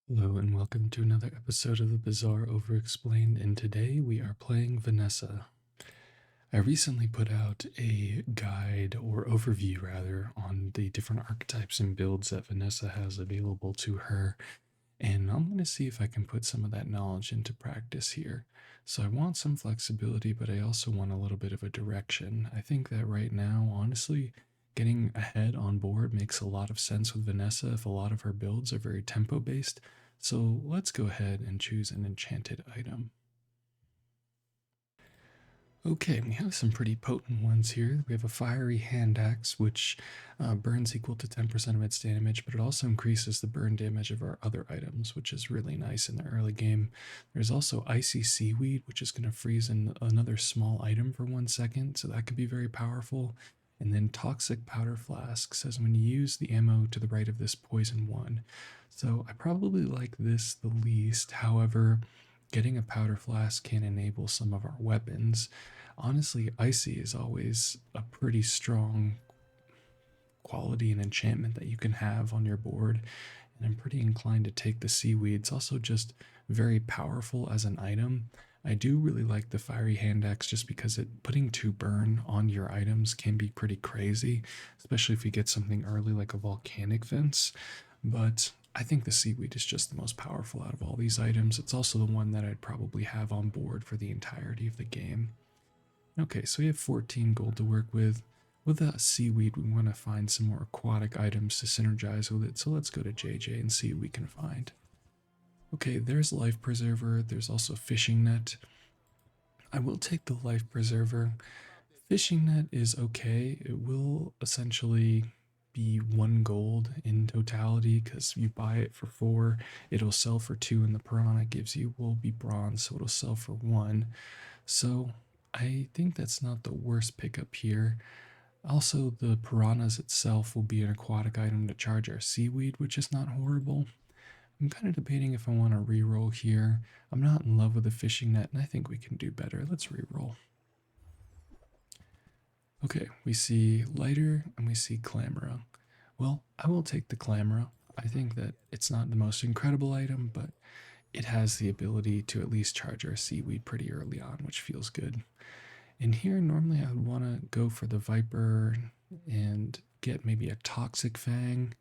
Hello and welcome to another episode of the Bazaar Overexplained, and today we are playing Vanessa. I recently put out a guide, or overview rather, on the different archetypes and builds that Vanessa has available to her, and I'm going to see if I can put some of that knowledge into practice here. So I want some flexibility, but I also want a little bit of a direction. I think that right now, honestly, getting ahead on board makes a lot of sense with Vanessa if a lot of her builds are very tempo based. So let's go ahead and choose an enchanted item. Okay, we have some pretty potent ones here. We have a fiery hand axe, which burns equal to 10% of its damage, but it also increases the burn damage of our other items, which is really nice in the early game. There's also icy seaweed, which is going to freeze another small item for 1 second, so that could be very powerful. And then toxic powder flask says when you use the ammo to the right of this poison one. So I probably like this the least. However, getting a powder flask can enable some of our weapons. Honestly, icy is always a pretty strong quality and enchantment that you can have on your board, and I'm pretty inclined to take the seaweed. It's also just very powerful as an item. I do really like the fiery hand axe just because putting 2 burn on your items can be pretty crazy, especially if you get something early like a volcanic fence. But I think the seaweed is just the most powerful out of all these items. It's also the one that I'd probably have on board for the entirety of the game. Okay, so we have 14 gold to work with. With that seaweed, we want to find some more aquatic items to synergize with it, so let's go to JJ and see what we can find. Okay, there's life preserver, there's also fishing net. I will take the life preserver. Fishing net is okay. It will essentially be 1 gold in totality because you buy it for 4, it'll sell for 2, and the piranha gives you will be bronze, so it'll sell for 1. So I think that's not the worst pickup here. Also, the piranhas itself will be an aquatic item to charge our seaweed, which is not horrible. I'm kind of debating if I want to reroll here. I'm not in love with the fishing net, and I think we can do better. Let's reroll. Okay, we see lighter and we see clamera. Well, I will take the clamera. I think that it's not the most incredible item, but it has the ability to at least charge our seaweed pretty early on, which feels good. And here, normally I would want to go for the Viper and get maybe a Toxic Fang.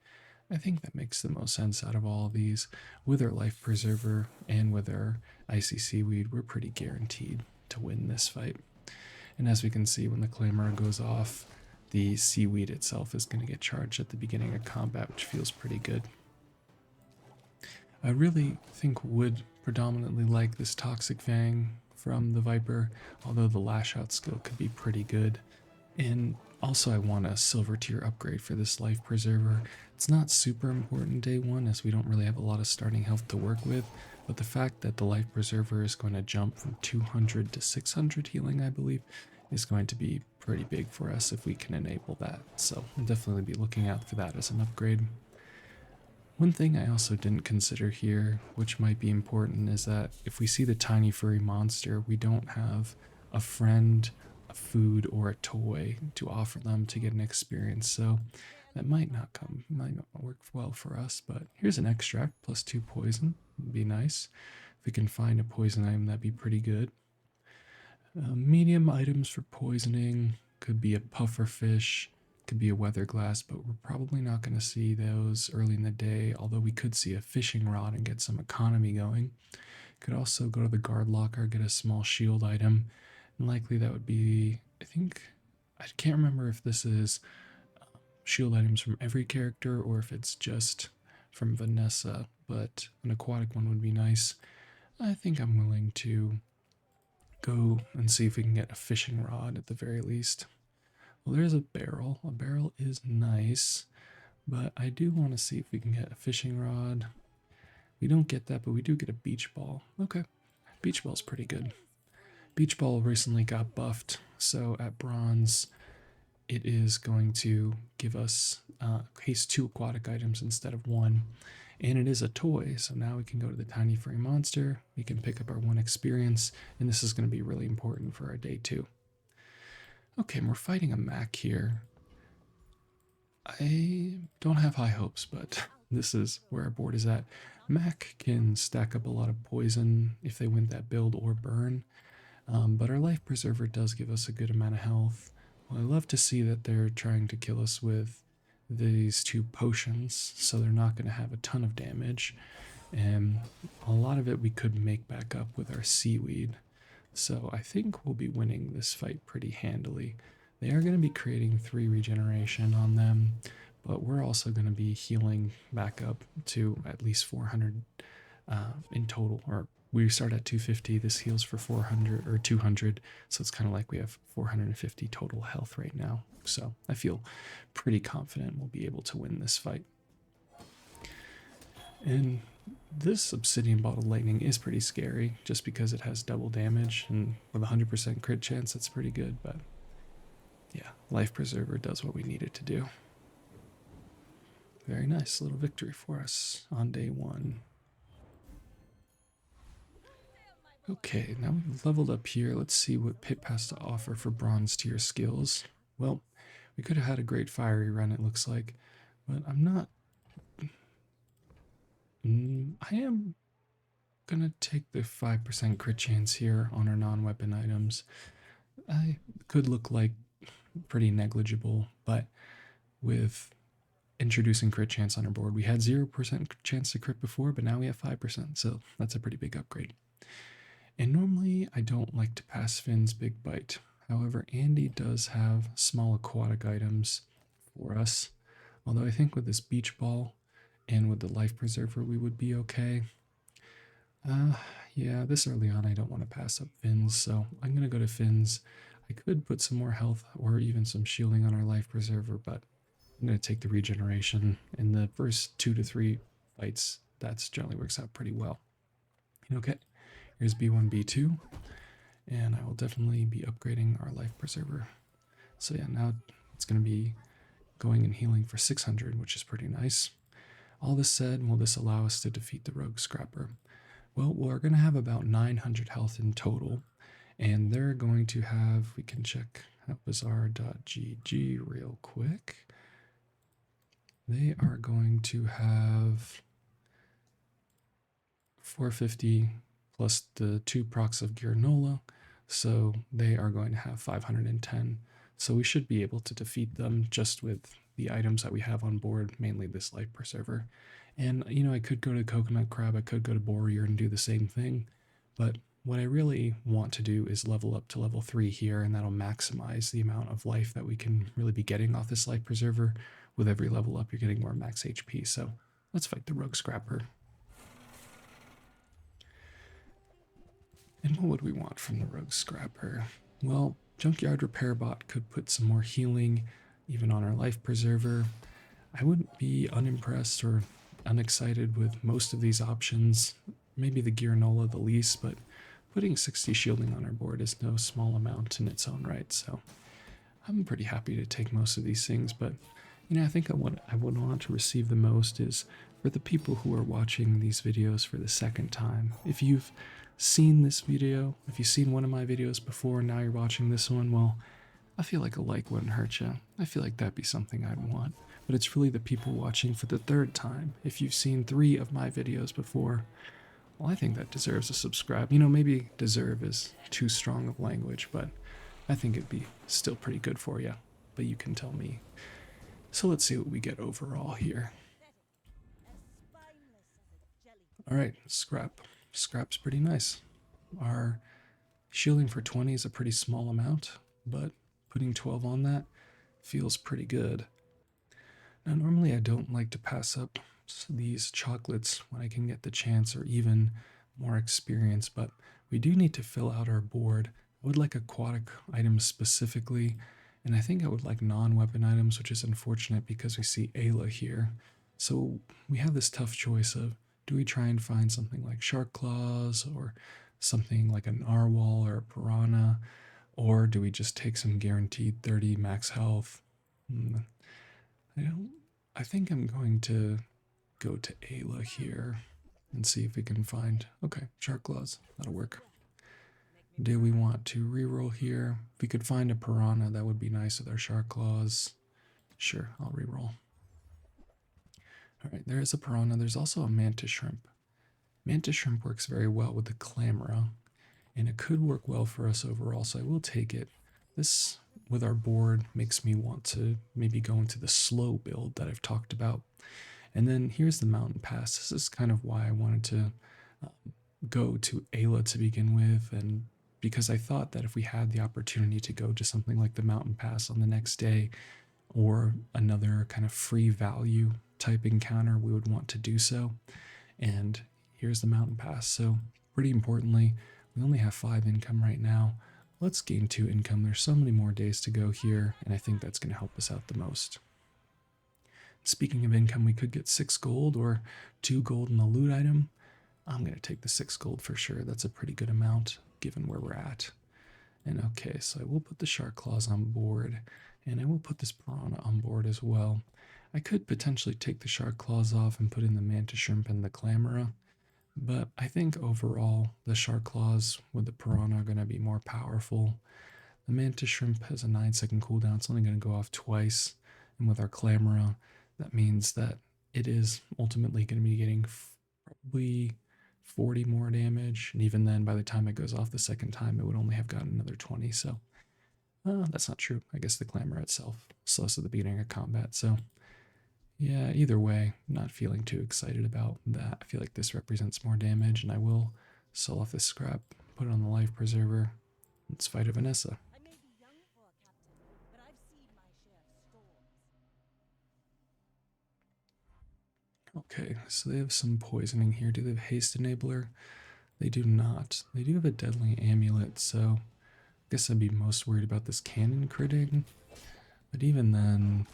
I think that makes the most sense out of all of these. With our Life Preserver and with our Icy Seaweed, we're pretty guaranteed to win this fight. And as we can see, when the Claymore goes off, the Seaweed itself is going to get charged at the beginning of combat, which feels pretty good. I really think would predominantly like this Toxic Fang from the Viper, although the Lash Out skill could be pretty good. And also I want a silver tier upgrade for this Life Preserver. It's not super important day 1 as we don't really have a lot of starting health to work with, but the fact that the Life Preserver is going to jump from 200 to 600 healing, I believe, is going to be pretty big for us if we can enable that. So I'll definitely be looking out for that as an upgrade. One thing I also didn't consider here, which might be important, is that if we see the tiny furry monster, we don't have a friend, a food, or a toy to offer them to get an experience. So that might not work well for us. But here's an extract plus 2 poison. Would be nice. If we can find a poison item, that'd be pretty good. Medium items for poisoning could be a puffer fish, could be a weather glass, but we're probably not going to see those early in the day, although we could see a fishing rod and get some economy going. Could also go to the guard locker, get a small shield item, and likely that would be, I can't remember if this is shield items from every character or if it's just from Vanessa, but an aquatic one would be nice. I think I'm willing to go and see if we can get a fishing rod at the very least. Well, there's a barrel. A barrel is nice, but I do want to see if we can get a fishing rod. We don't get that, but we do get a beach ball. Okay, beach ball's pretty good. Beach ball recently got buffed, so at bronze, it is going to give us haste 2 aquatic items instead of 1. And it is a toy, so now we can go to the tiny furry monster, we can pick up our 1 experience, and this is going to be really important for our day 2. Okay, and we're fighting a Mac here. I don't have high hopes, but this is where our board is at. Mac can stack up a lot of poison if they win that build or burn, but our life preserver does give us a good amount of health. Well, I love to see that they're trying to kill us with these two potions, so they're not going to have a ton of damage. And a lot of it we could make back up with our seaweed. So I think we'll be winning this fight pretty handily. They are going to be creating 3 regeneration on them, but we're also going to be healing back up to at least 400 in total. Or we start at 250, this heals for 400 or 200, so it's kind of like we have 450 total health right now. So I feel pretty confident we'll be able to win this fight. And this obsidian bottle lightning is pretty scary just because it has double damage, and with 100% crit chance that's pretty good. But yeah, life preserver does what we need it to do. Very nice little victory for us on day 1. Okay, now we've leveled up here. Let's see what Pip has to offer for bronze tier skills. Well, we could have had a great fiery run, it looks like, but I'm not. I am gonna take the 5% crit chance here on our non-weapon items. I could look like pretty negligible, but with introducing crit chance on our board, we had 0% chance to crit before, but now we have 5%, so that's a pretty big upgrade. And normally I don't like to pass Finn's big bite. However, Andy does have small aquatic items for us. Although I think with this beach ball and with the life preserver we would be okay. Yeah, this early on I don't want to pass up Finn's, so I'm going to go to Finn's. I could put some more health or even some shielding on our life preserver, but I'm going to take the regeneration. In the first 2 to 3 fights, that generally works out pretty well. Okay, here's B1, B2, and I will definitely be upgrading our life preserver. So yeah, now it's going to be going and healing for 600, which is pretty nice. All this said, will this allow us to defeat the rogue scrapper? Well, we're going to have about 900 health in total, and they're going to have, we can check out bazaar.gg real quick. They are going to have 450 plus the 2 procs of Girnola, so they are going to have 510. So we should be able to defeat them just with the items that we have on board, mainly this life preserver. And, you know, I could go to Coconut Crab, I could go to Boreer and do the same thing, but what I really want to do is level up to level 3 here, and that'll maximize the amount of life that we can really be getting off this life preserver. With every level up, you're getting more max HP, so let's fight the rogue scrapper. And what would we want from the rogue scrapper? Well, Junkyard Repair Bot could put some more healing, even on our life preserver. I wouldn't be unimpressed or unexcited with most of these options. Maybe the Girnola the least, but putting 60 shielding on our board is no small amount in its own right, so I'm pretty happy to take most of these things. But you know, I think what I would want to receive the most is for the people who are watching these videos for the second time. If you've seen this video, if you've seen one of my videos before and now you're watching this one, well, I feel like a like wouldn't hurt you. I feel like that'd be something I'd want. But it's really the people watching for the 3rd time. If you've seen 3 of my videos before, well, I think that deserves a subscribe. You know, maybe deserve is too strong of language, but I think it'd be still pretty good for you. But you can tell me. So let's see what we get overall here. Alright, scrap. Scrap's pretty nice. Our shielding for 20 is a pretty small amount, but putting 12 on that feels pretty good. Now, normally I don't like to pass up these chocolates when I can get the chance or even more experience, but we do need to fill out our board. I would like aquatic items specifically, and I think I would like non-weapon items, which is unfortunate because we see Ayla here. So we have this tough choice of, do we try and find something like shark claws or something like a narwhal or a piranha, or do we just take some guaranteed 30 max health? I think I'm going to go to Ayla here and see if we can find, okay, shark claws, that'll work. Do we want to reroll here? If we could find a piranha, that would be nice with our shark claws. Sure, I'll reroll. Alright, there is a piranha. There's also a mantis shrimp. Mantis Shrimp works very well with the Clamera, and it could work well for us overall, so I will take it. This, with our board, makes me want to maybe go into the slow build that I've talked about. And then here's the Mountain Pass. This is kind of why I wanted to go to Ayla to begin with, and because I thought that if we had the opportunity to go to something like the Mountain Pass on the next day, or another kind of free value type encounter, we would want to do so. And here's the Mountain Pass. So, pretty importantly, we only have 5 income right now. Let's gain 2 income. There's so many more days to go here, and I think that's going to help us out the most. Speaking of income, we could get 6 gold or 2 gold in a loot item. I'm going to take the 6 gold for sure. That's a pretty good amount given where we're at. And okay, so I will put the shark claws on board, and I will put this piranha on board as well. I could potentially take the shark claws off and put in the mantis shrimp and the clamera, but I think overall the shark claws with the piranha are going to be more powerful. The mantis shrimp has a 9-second cooldown. It's only going to go off twice, and with our clamera, that means that it is ultimately going to be getting probably 40 more damage, and even then, by the time it goes off the second time, it would only have gotten another 20. So that's not true. I guess the clamor itself slows at the beginning of combat. So yeah, either way, not feeling too excited about that. I feel like this represents more damage, and I will sell off this scrap, put it on the life preserver. Let's fight a Vanessa. Okay, so they have some poisoning here. Do they have haste enabler? They do not. They do have a deadly amulet, so I guess I'd be most worried about this cannon critting. But even then,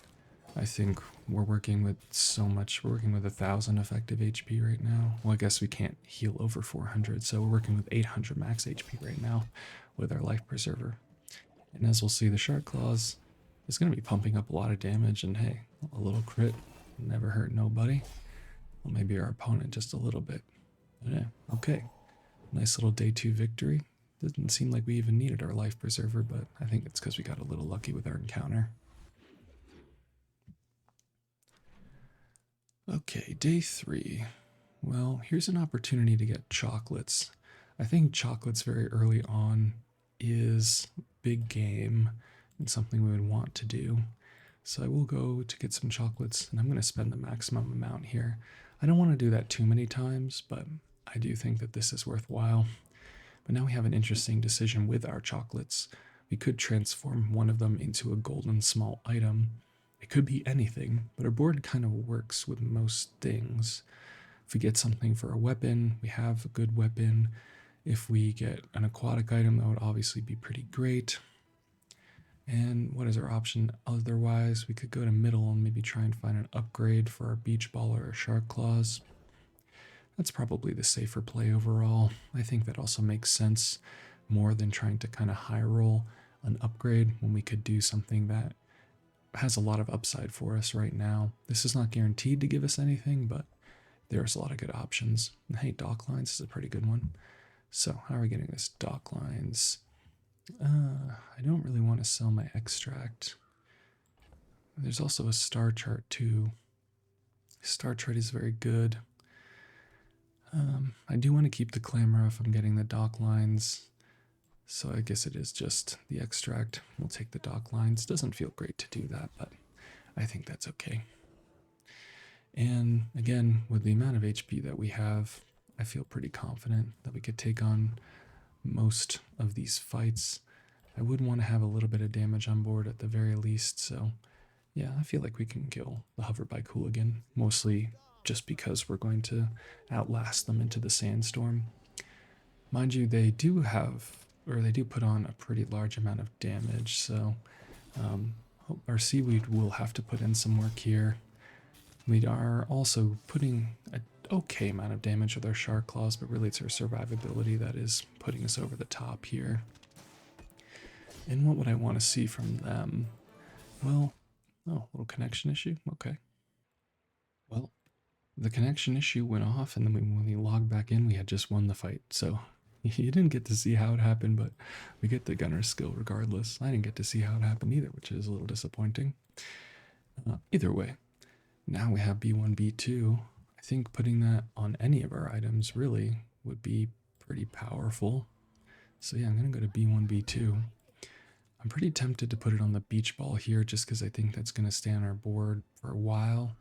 I think we're working with so much. We're working with 1,000 effective HP right now. Well, I guess we can't heal over 400, so we're working with 800 max HP right now with our life preserver. And as we'll see, the shark claws is going to be pumping up a lot of damage, and hey, a little crit never hurt nobody. Well, maybe our opponent just a little bit. But yeah, okay. Nice little day 2 victory. Doesn't seem like we even needed our life preserver, but I think it's because we got a little lucky with our encounter. Okay, day 3. Well, here's an opportunity to get chocolates. I think chocolates very early on is big game and something we would want to do. So I will go to get some chocolates, and I'm going to spend the maximum amount here. I don't want to do that too many times, but I do think that this is worthwhile. But now we have an interesting decision with our chocolates. We could transform one of them into a golden small item. It could be anything, but our board kind of works with most things. If we get something for a weapon, we have a good weapon. If we get an aquatic item, that would obviously be pretty great. And what is our option otherwise? We could go to middle and maybe try and find an upgrade for our beach ball or our shark claws. That's probably the safer play overall. I think that also makes sense more than trying to kind of high roll an upgrade when we could do something that has a lot of upside for us right now. This is not guaranteed to give us anything, but there's a lot of good options. And hey, dock lines is a pretty good one. So how are we getting this dock lines? I don't really want to sell my extract. There's also a star chart too. Star chart is very good. I do want to keep the clamor if I'm getting the dock lines. So I guess it is just the extract. We'll take the dock lines. Doesn't feel great to do that, but I think that's okay. And again, with the amount of HP that we have, I feel pretty confident that we could take on most of these fights. I would want to have a little bit of damage on board at the very least, so yeah, I feel like we can kill the hoverbike hooligan, mostly just because we're going to outlast them into the sandstorm. Mind you, they do put on a pretty large amount of damage, so our seaweed will have to put in some work here. We are also putting an okay amount of damage with our shark claws, but really it's our survivability that is putting us over the top here. And what would I want to see from them? Well, oh, little connection issue, okay. Well, the connection issue went off, and then when we logged back in, we had just won the fight. So you didn't get to see how it happened, but we get the gunner skill regardless. I didn't get to see how it happened either, which is a little disappointing. Either way, now we have B1, B2, I think putting that on any of our items really would be pretty powerful. So yeah, I'm going to go to B1, B2. I'm pretty tempted to put it on the beach ball here just because I think that's going to stay on our board for a while.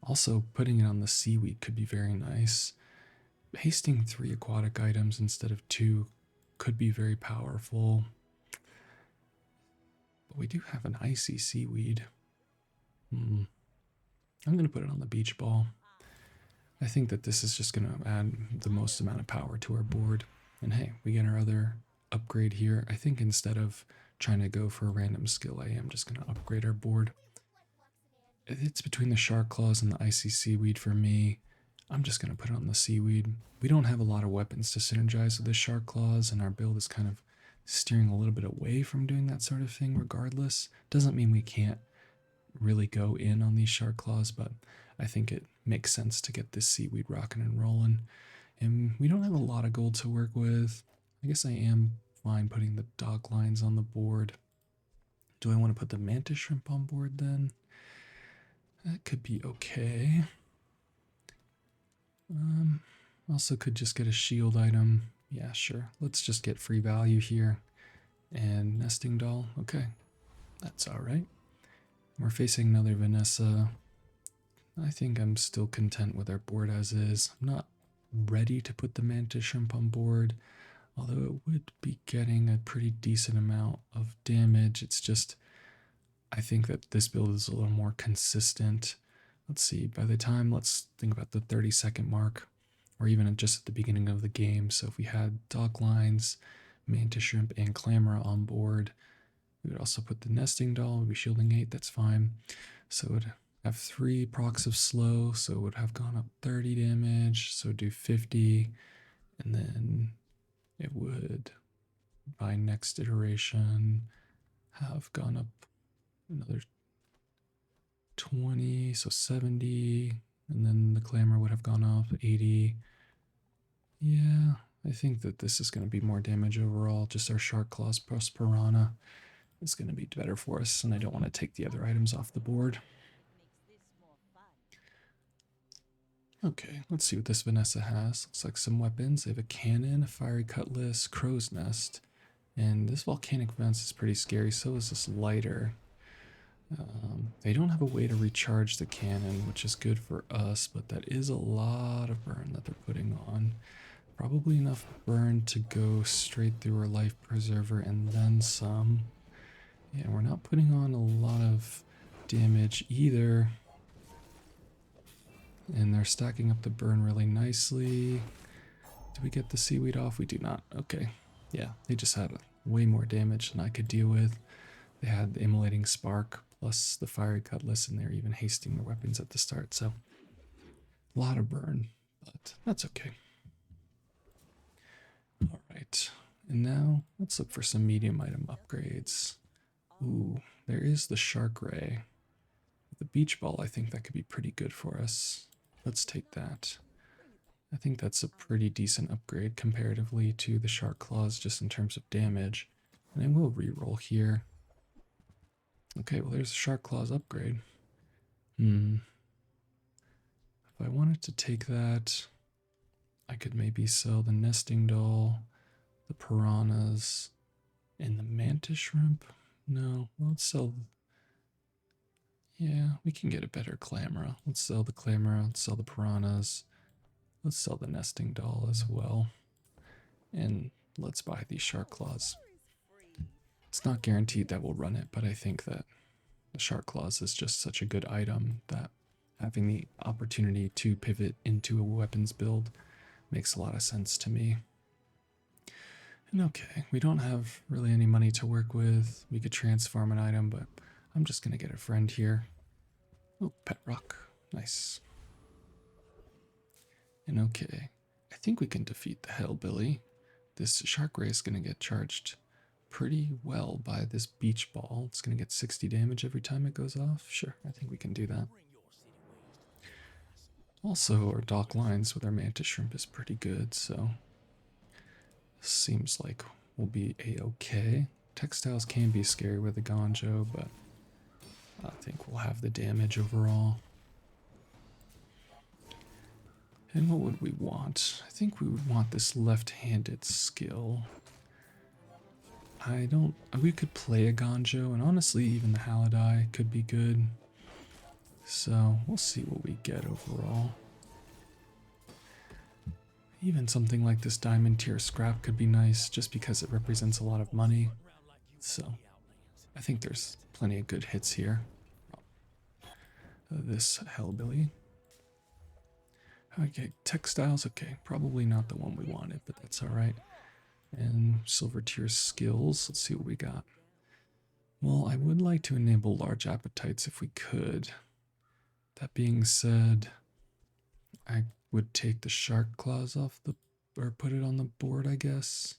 Also, putting it on the seaweed could be very nice. Hasting 3 aquatic items instead of 2 could be very powerful. But we do have an icy seaweed. I'm going to put it on the beach ball. I think that this is just going to add the most amount of power to our board. And hey, we get our other upgrade here. I think instead of trying to go for a random skill, I am just going to upgrade our board. It's between the shark claws and the icy seaweed for me. I'm just going to put it on the seaweed. We don't have a lot of weapons to synergize with the shark claws, and our build is kind of steering a little bit away from doing that sort of thing regardless. Doesn't mean we can't really go in on these shark claws, but I think it makes sense to get this seaweed rocking and rolling. And we don't have a lot of gold to work with. I guess I am fine putting the dock lines on the board. Do I want to put the mantis shrimp on board then? That could be okay. Also could just get a shield item. Yeah, sure. Let's just get free value here. And nesting doll. Okay, that's all right. We're facing another Vanessa. I think I'm still content with our board as is. I'm not ready to put the mantis shrimp on board, although it would be getting a pretty decent amount of damage. It's just, I think that this build is a little more consistent. Let's see, by the time, let's think about the 30-second mark, or even just at the beginning of the game. So if we had dock lines, mantis shrimp, and clamora on board, we would also put the nesting doll. We'd be shielding 8, that's fine. So it would have 3 procs of slow, so it would have gone up 30 damage, so do 50, and then it would, by next iteration, have gone up another 20, so 70, and then the clamor would have gone up 80. Yeah, I think that this is going to be more damage overall. Just our shark claws plus piranha is going to be better for us, and I don't want to take the other items off the board. Okay, let's see what this Vanessa has. Looks like some weapons. They have a cannon, a fiery cutlass, crow's nest, and this volcanic fence is pretty scary. So is this lighter. They don't have a way to recharge the cannon, which is good for us, but that is a lot of burn that they're putting on. Probably enough burn to go straight through our life preserver and then some. Yeah, we're not putting on a lot of damage either. And they're stacking up the burn really nicely. Do we get the seaweed off? We do not. Okay. Yeah, they just had way more damage than I could deal with. They had the immolating spark plus the fiery cutlass, and they're even hasting their weapons at the start. So a lot of burn, but that's okay. All right. And now let's look for some medium item upgrades. Ooh, there is the sharkray. The beach ball, I think that could be pretty good for us. Let's take that. I think that's a pretty decent upgrade comparatively to the shark claws just in terms of damage. And I will reroll here. Okay, well there's the shark claws upgrade. If I wanted to take that, I could maybe sell the nesting doll, the piranhas, and the mantis shrimp. No, let's sell. Yeah, we can get a better clamora. Let's sell the clamora, let's sell the piranhas. Let's sell the nesting doll as well. And let's buy these shark claws. It's not guaranteed that we'll run it, but I think that the shark claws is just such a good item that having the opportunity to pivot into a weapons build makes a lot of sense to me. And okay, we don't have really any money to work with. We could transform an item, but I'm just going to get a friend here. Oh, pet rock. Nice. And okay, I think we can defeat the hellbilly. This sharkray is going to get charged pretty well by this beach ball. It's going to get 60 damage every time it goes off. Sure, I think we can do that. Also, our dock lines with our mantis shrimp is pretty good, so seems like we'll be a-okay. Textiles can be scary with the Gonjo, but I think we'll have the damage overall. And what would we want? I think we would want this left-handed skill. We could play a Ganjo, and honestly, even the Halidai could be good. So we'll see what we get overall. Even something like this diamond tier scrap could be nice just because it represents a lot of money. So I think there's plenty of good hits here. This Hellbilly. Okay, textiles, okay, probably not the one we wanted, but that's alright. And silver tier skills, let's see what we got. Well, I would like to enable large appetites if we could. That being said, I would take the shark claws off or put it on the board, I guess.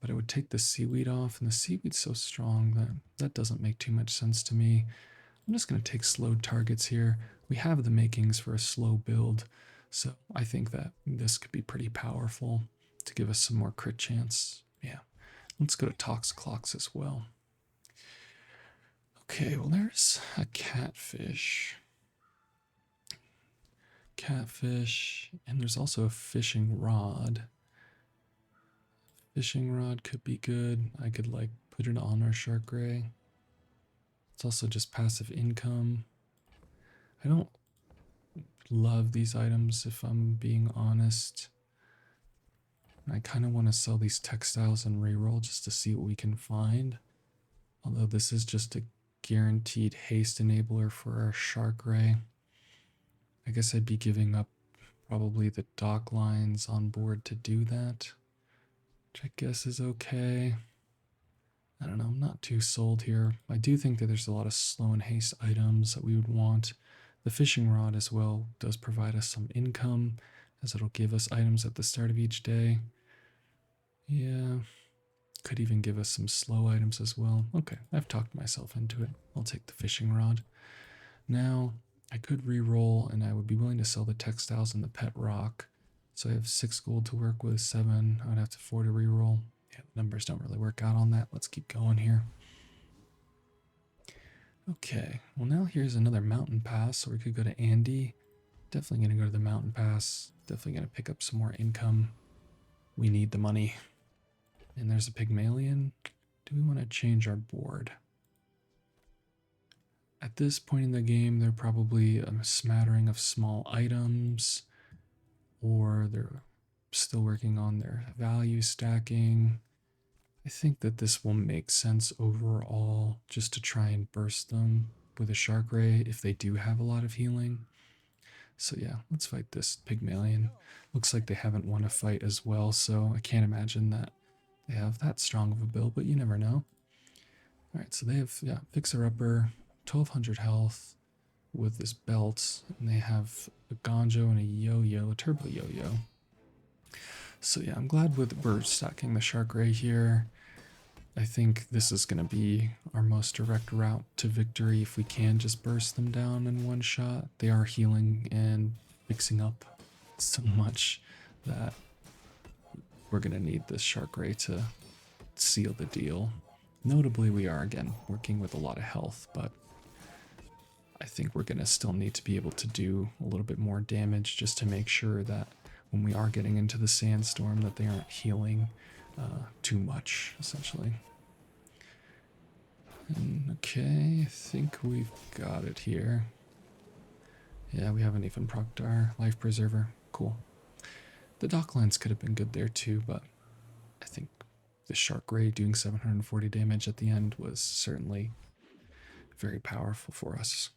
But I would take the seaweed off, and the seaweed's so strong that that doesn't make too much sense to me. I'm just going to take slowed targets here. We have the makings for a slow build, so I think that this could be pretty powerful to give us some more crit chance. Yeah, let's go to Tox Clocks as well. Okay, well there's a catfish. Catfish, and there's also a fishing rod. Fishing rod could be good. I could like put it on our sharkray. It's also just passive income. I don't love these items if I'm being honest. I kind of want to sell these textiles and reroll just to see what we can find. Although this is just a guaranteed haste enabler for our sharkray. I guess I'd be giving up probably the dock lines on board to do that, which I guess is okay. I don't know, I'm not too sold here. I do think that there's a lot of slow and haste items that we would want. The fishing rod as well does provide us some income, as it'll give us items at the start of each day. Yeah, could even give us some slow items as well. Okay, I've talked myself into it. I'll take the fishing rod. Now, I could re-roll, and I would be willing to sell the textiles and the pet rock. So I have 6 gold to work with, 7. I would have to 4 to re-roll. Yeah, the numbers don't really work out on that. Let's keep going here. Okay, well now here's another mountain pass, so we could go to Andy. Definitely going to go to the mountain pass. Definitely going to pick up some more income. We need the money. And there's a Pygmalion. Do we want to change our board? At this point in the game, they're probably a smattering of small items, or they're still working on their value stacking. I think that this will make sense overall, just to try and burst them with a sharkray if they do have a lot of healing. So yeah, let's fight this Pygmalion. Looks like they haven't won a fight as well, so I can't imagine that they have that strong of a build, but you never know. Alright, so they have, yeah, Fixer-Upper, 1200 health with this belt, and they have a Ganjo and a Yo-Yo, a Turbo Yo-Yo. So yeah, I'm glad we're stacking the Sharkray here. I think this is going to be our most direct route to victory if we can just burst them down in one shot. They are healing and fixing up so much that we're going to need this Sharkray to seal the deal. Notably, we are, again, working with a lot of health, but I think we're going to still need to be able to do a little bit more damage just to make sure that when we are getting into the sandstorm that they aren't healing too much, essentially. And, okay, I think we've got it here. Yeah, we haven't even procced our life preserver. Cool. The dock lines could have been good there too, but I think the Sharkray doing 740 damage at the end was certainly very powerful for us.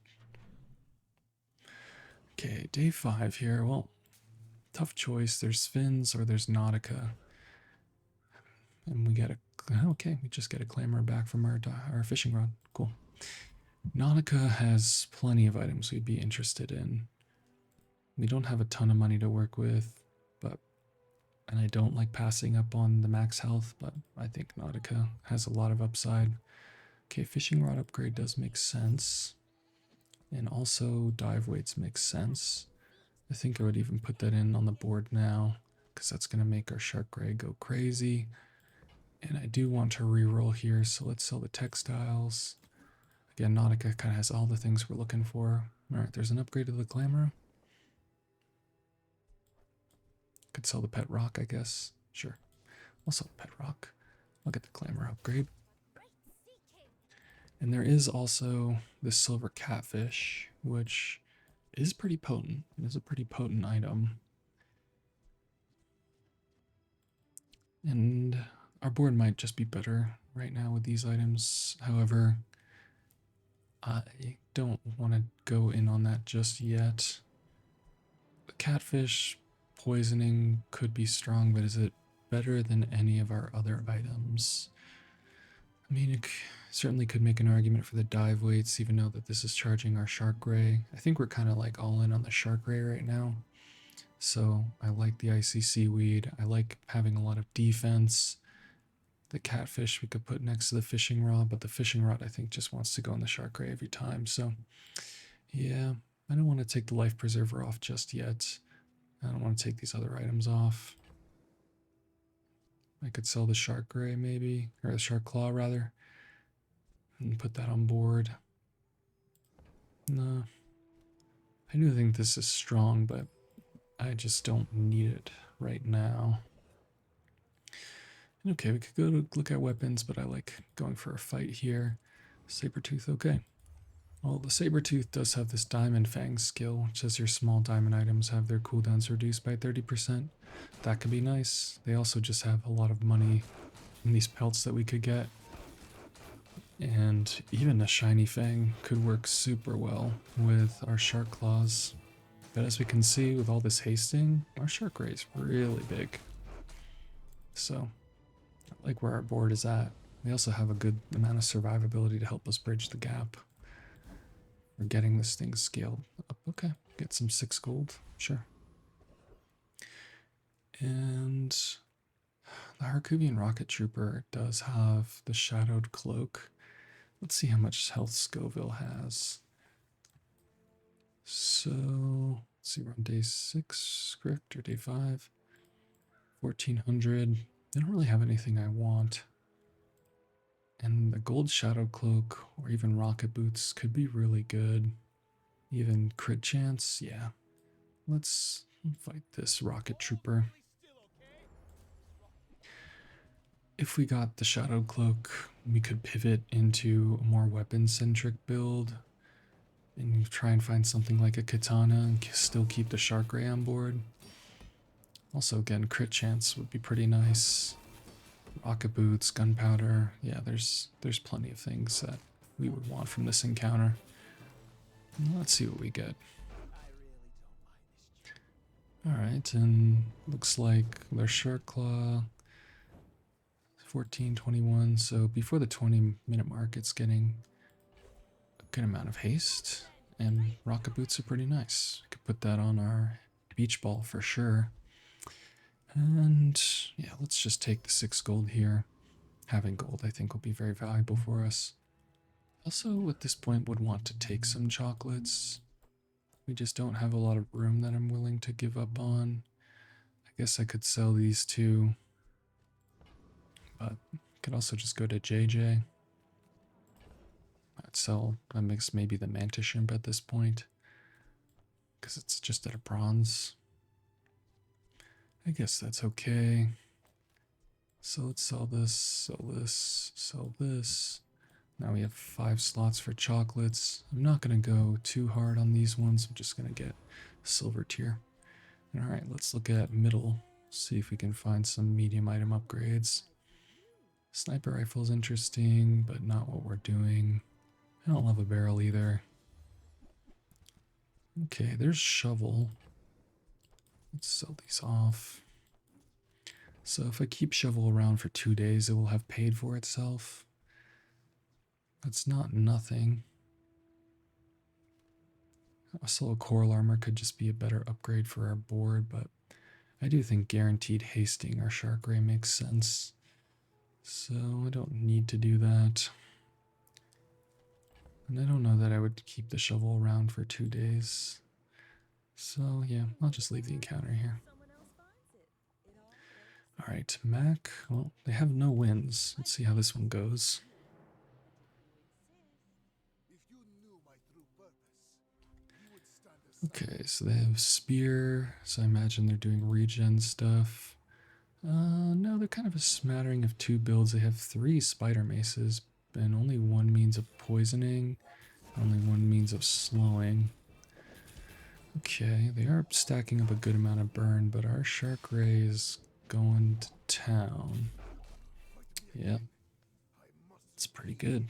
Okay, day 5 here. Well, tough choice. There's Fins or there's Nautica. And we get a... Okay, we just get a Clamor back from our fishing rod. Cool. Nautica has plenty of items we'd be interested in. We don't have a ton of money to work with, and I don't like passing up on the max health, but I think Nautica has a lot of upside. Okay, fishing rod upgrade does make sense. And also dive weights makes sense. I think I would even put that in on the board now, because that's going to make our Sharkray go crazy. And I do want to reroll here, so let's sell the textiles. Again, Nautica kind of has all the things we're looking for. Alright, there's an upgrade to the Clamor. could sell the pet rock, I guess. Sure. I'll sell the pet rock. I'll get the clamor upgrade. And there is also this silver catfish, which is pretty potent. It is a pretty potent item. And our board might just be better right now with these items. However, I don't want to go in on that just yet. The catfish poisoning could be strong, but is it better than any of our other items? I mean, it certainly could make an argument for the dive weights, even though that this is charging our sharkray. I think we're kind of like all in on the sharkray right now. So I like the icy seaweed. I like having a lot of defense. The catfish we could put next to the fishing rod, but the fishing rod I think just wants to go in the sharkray every time. So yeah, I don't want to take the life preserver off just yet. I don't want to take these other items off. I could sell the sharkray maybe, or the shark claw rather, and put that on board. No, I do think this is strong, but I just don't need it right now. Okay, we could go to look at weapons, but I like going for a fight here. Sabertooth, okay. Well, the Sabertooth does have this Diamond Fang skill, which says your small diamond items have their cooldowns reduced by 30%. That could be nice. They also just have a lot of money in these pelts that we could get. And even a Shiny Fang could work super well with our Shark Claws. But as we can see, with all this hasting, our Sharkray is really big. So, I like where our board is at. We also have a good amount of survivability to help us bridge the gap. We're getting this thing scaled up. Okay, get some 6 gold, sure. And the Harkuvian Rocket Trooper does have the Shadowed Cloak. Let's see how much health Scoville has. So, let's see, we're on day 6, correct, or day 5. 1400. I don't really have anything I want. And the gold shadow cloak or even rocket boots could be really good. Even crit chance, yeah. Let's fight this rocket trooper. If we got the shadow cloak, we could pivot into a more weapon-centric build and try and find something like a katana and still keep the sharkray on board. Also, again, crit chance would be pretty nice. Rocket boots, gunpowder. Yeah, there's plenty of things that we would want from this encounter. Let's see what we get. Alright, and looks like their shark claw 1421, so before the 20-minute mark it's getting a good amount of haste, and rocket boots are pretty nice. We could put that on our beach ball for sure. And yeah, let's just take the 6 gold here. Having gold I think will be very valuable for us. Also at this point would want to take some chocolates. We just don't have a lot of room that I'm willing to give up on. I guess I could sell these 2. But could also just go to JJ. I'd sell a mix, maybe the Mantis Shrimp at this point, because it's just at a bronze. I guess that's okay. So let's sell this, sell this, sell this. Now we have 5 slots for chocolates. I'm not going to go too hard on these ones. I'm just going to get silver tier. Alright, let's look at middle. See if we can find some medium item upgrades. Sniper rifle is interesting, but not what we're doing. I don't love a barrel either. Okay, there's shovel. Let's sell these off. So if I keep shovel around for 2 days, it will have paid for itself. That's not nothing. Also, a coral armor could just be a better upgrade for our board, but I do think guaranteed hasting our sharkray makes sense. So I don't need to do that. And I don't know that I would keep the shovel around for 2 days. So yeah, I'll just leave the encounter here. Alright, Mac. Well, they have no wins. Let's see how this one goes. Okay, so they have spear, so I imagine they're doing regen stuff. No, they're kind of a smattering of two builds. They have 3 spider maces, and only one means of poisoning, only one means of slowing. Okay, they are stacking up a good amount of burn, but our sharkray is going to town. Yeah, it's pretty good.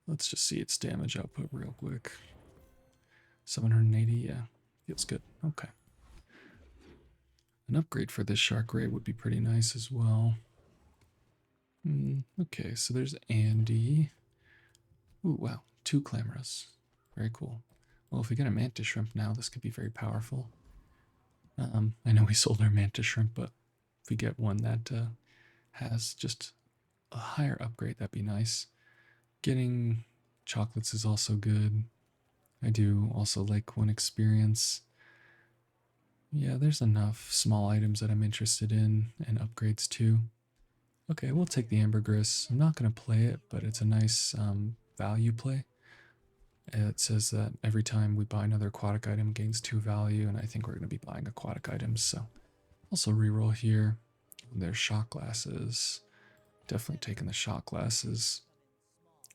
Let's just see its damage output real quick. 780, yeah, feels good. Okay. An upgrade for this sharkray would be pretty nice as well. Okay, so there's Andy. Ooh, wow, 2 clamoras. Very cool. Well, if we get a mantis shrimp now, this could be very powerful. I know we sold our mantis shrimp, but if we get one that has just a higher upgrade, that'd be nice. Getting chocolates is also good. I do also like one experience. Yeah, there's enough small items that I'm interested in and upgrades too. Okay, we'll take the ambergris. I'm not going to play it, but it's a nice value play. It says that every time we buy another aquatic item gains 2 value, and I think we're going to be buying aquatic items, so also reroll here. There's shot glasses. Definitely taking the shot glasses.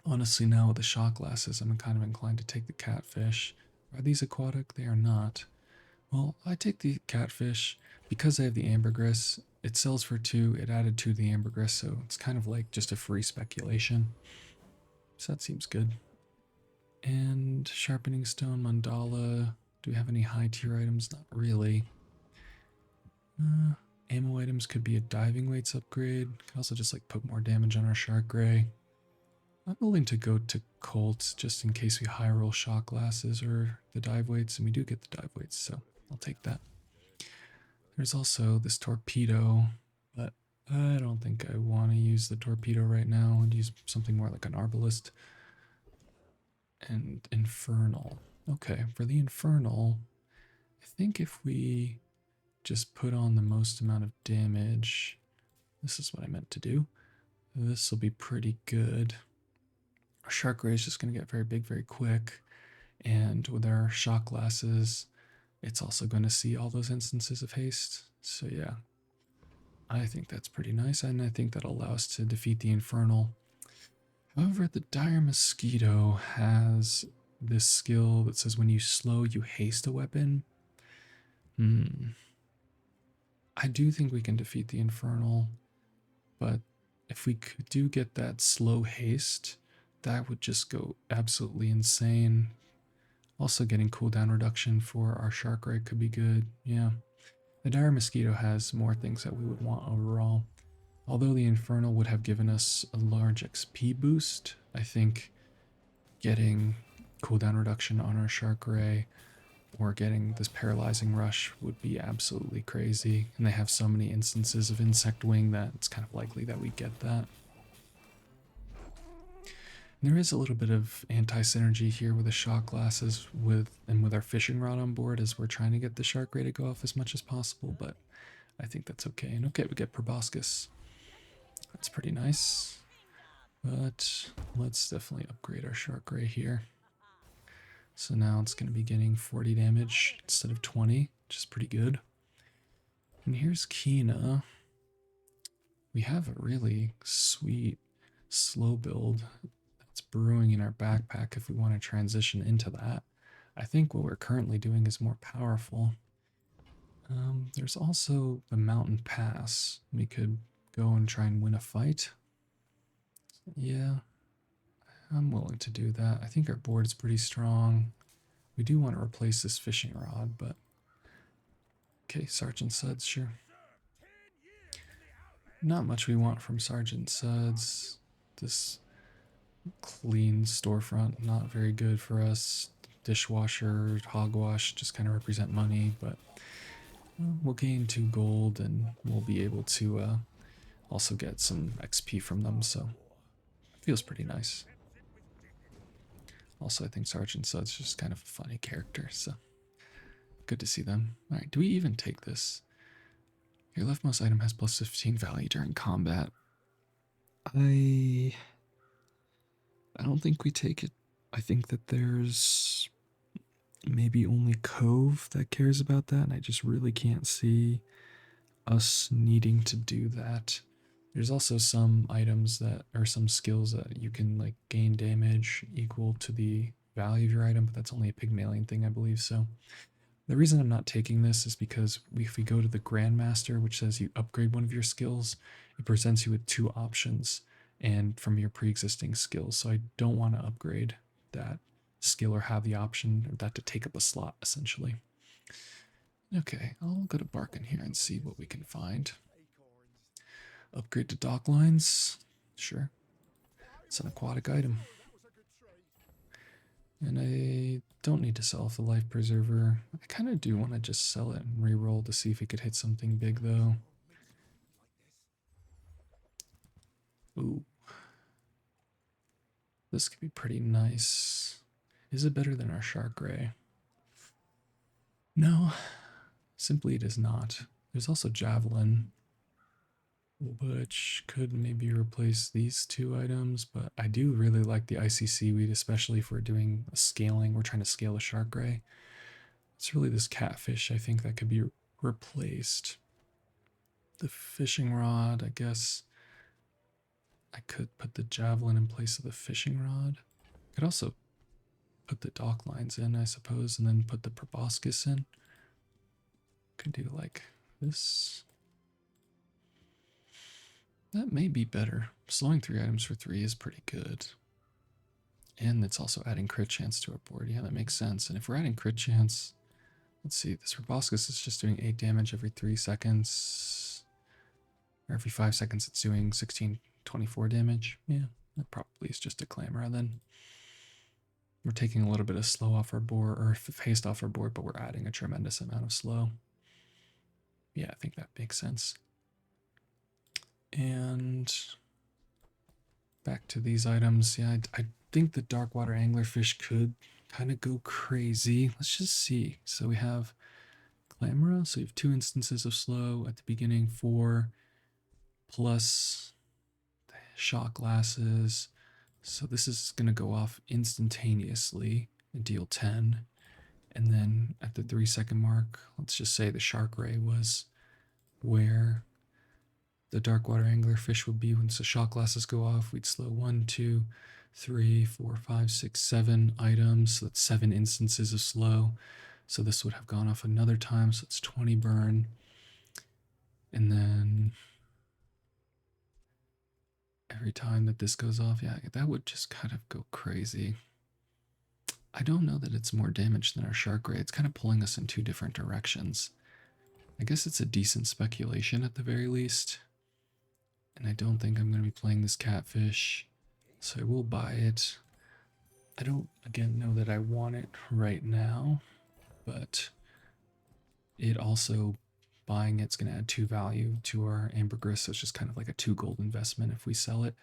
Honestly, now with the shot glasses, I'm kind of inclined to take the catfish. Are these aquatic? They are not. Well, I take the catfish because I have the ambergris. It sells for 2. It added 2 to the ambergris, so it's kind of like just a free speculation. So that seems good. And sharpening stone, mandala. Do we have any high tier items? Not really. Ammo items could be a diving weights upgrade. Could also just like put more damage on our sharkray. I'm willing to go to Colts just in case we high roll shot glasses or the dive weights, and we do get the dive weights, so I'll take that. There's also this torpedo, but I don't think I want to use the torpedo right now. I'd use something more like an arbalist. And infernal. Okay, for the infernal, I think if we just put on the most amount of damage, this is what I meant to do. This will be pretty good. Our sharkray is just going to get very big very quick, and with our shot glasses, it's also going to see all those instances of haste. So yeah, I think that's pretty nice, and I think that'll allow us to defeat the infernal. However, the dire mosquito has this skill that says when you slow, you haste a weapon. I do think we can defeat the infernal, but if we do get that slow haste, that would just go absolutely insane. Also, getting cooldown reduction for our sharkray could be good. Yeah, the dire mosquito has more things that we would want overall. Although the infernal would have given us a large XP boost, I think getting cooldown reduction on our sharkray or getting this paralyzing rush would be absolutely crazy. And they have so many instances of insect wing that it's kind of likely that we get that. And there is a little bit of anti-synergy here with the shot glasses with our fishing rod on board as we're trying to get the sharkray to go off as much as possible, but I think that's okay. And okay, we get proboscis. That's pretty nice. But let's definitely upgrade our sharkray here. So now it's going to be getting 40 damage instead of 20, which is pretty good. And here's Kina. We have a really sweet slow build that's brewing in our backpack if we want to transition into that. I think what we're currently doing is more powerful. There's also the mountain pass. We could go and try and win a fight. Yeah, I'm willing to do that. I think our board's pretty strong. We do want to replace this fishing rod, but okay, Sergeant Suds, sure. Not much we want from Sergeant Suds. This clean storefront, not very good for us. Dishwasher, hogwash just kind of represent money, but we'll gain 2 gold and we'll be able to also get some XP from them, so feels pretty nice. Also, I think Sergeant Suds is just kind of a funny character, so good to see them. Alright, do we even take this? Your leftmost item has plus 15 value during combat. I don't think we take it. I think that there's maybe only Cove that cares about that, and I just really can't see us needing to do that. There's also some items that, or some skills that you can like gain damage equal to the value of your item, but that's only a Pygmalion thing, I believe. So the reason I'm not taking this is because if we go to the Grandmaster, which says you upgrade one of your skills, it presents you with two options and from your pre-existing skills. So I don't want to upgrade that skill or have the option of that to take up a slot, essentially. Okay, I'll go to Barkin here and see what we can find. Upgrade to dock lines. Sure. It's an aquatic item. And I don't need to sell off the life preserver. I kind of do want to just sell it and re-roll to see if we could hit something big, though. Ooh. This could be pretty nice. Is it better than our sharkray? No. Simply it is not. There's also javelin, which could maybe replace these two items, but I do really like the icy seaweed, especially if we're doing a scaling. We're trying to scale a sharkray. It's really this catfish, I think, that could be replaced. The fishing rod, I guess I could put the javelin in place of the fishing rod. Could also put the dock lines in, I suppose, and then put the proboscis in. Could do like this. That may be better. Slowing 3 items for 3 is pretty good. And it's also adding crit chance to our board. Yeah, that makes sense. And if we're adding crit chance, let's see, this proboscis is just doing 8 damage every 3 seconds. Or every 5 seconds it's doing 16, 24 damage. Yeah, that probably is just a clamor then. We're taking a little bit of slow off our board, or haste off our board, but we're adding a tremendous amount of slow. Yeah, I think that makes sense. And back to these items. Yeah, I think the dark water anglerfish could kind of go crazy. Let's just see. So we have Clamora. So we have 2 instances of slow at the beginning, 4 plus shock glasses. So this is going to go off instantaneously and deal 10. And then at the 3-second mark, let's just say the sharkray was where the dark water anglerfish would be. Once the shock glasses go off, we'd slow 1, 2, 3, 4, 5, 6, 7 items. So that's 7 instances of slow. So this would have gone off another time. So it's 20 burn. And then every time that this goes off, yeah, that would just kind of go crazy. I don't know that it's more damage than our sharkray. It's kind of pulling us in 2 different directions. I guess it's a decent speculation at the very least. And I don't think I'm going to be playing this catfish, so I will buy it. I don't, again, know that I want it right now, but it also, buying it's going to add 2 value to our ambergris, so it's just kind of like a 2 gold investment if we sell it,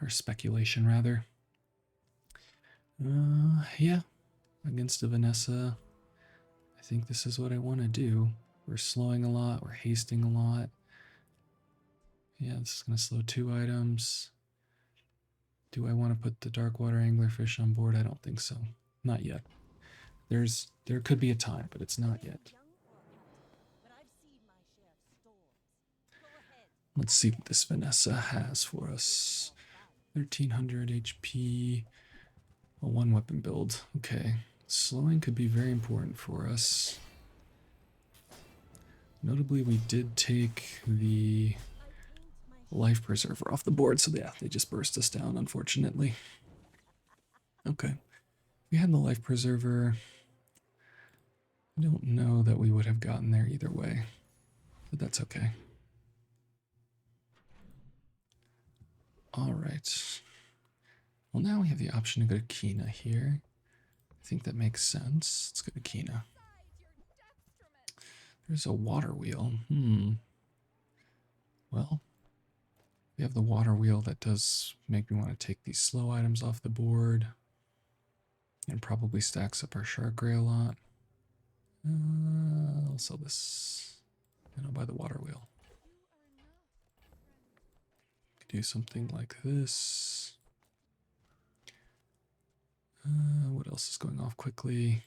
or speculation rather. Yeah, against a Vanessa, I think this is what I want to do. We're slowing a lot, we're hasting a lot. Yeah, this is going to slow 2 items. Do I want to put the dark water anglerfish on board? I don't think so. Not yet. There could be a time, but it's not yet. Let's see what this Vanessa has for us. 1300 HP. A 1 weapon build. Okay. Slowing could be very important for us. Notably, we did take the life preserver off the board, so yeah, they just burst us down, unfortunately. Okay. We had the life preserver. I don't know that we would have gotten there either way, but that's okay. All right. Well, now we have the option to go to Kina here. I think that makes sense. Let's go to Kina. There's a water wheel. Well, we have the water wheel that does make me want to take these slow items off the board. And probably stacks up our sharkray a lot. I'll sell this. And I'll buy the water wheel. Could do something like this. What else is going off quickly?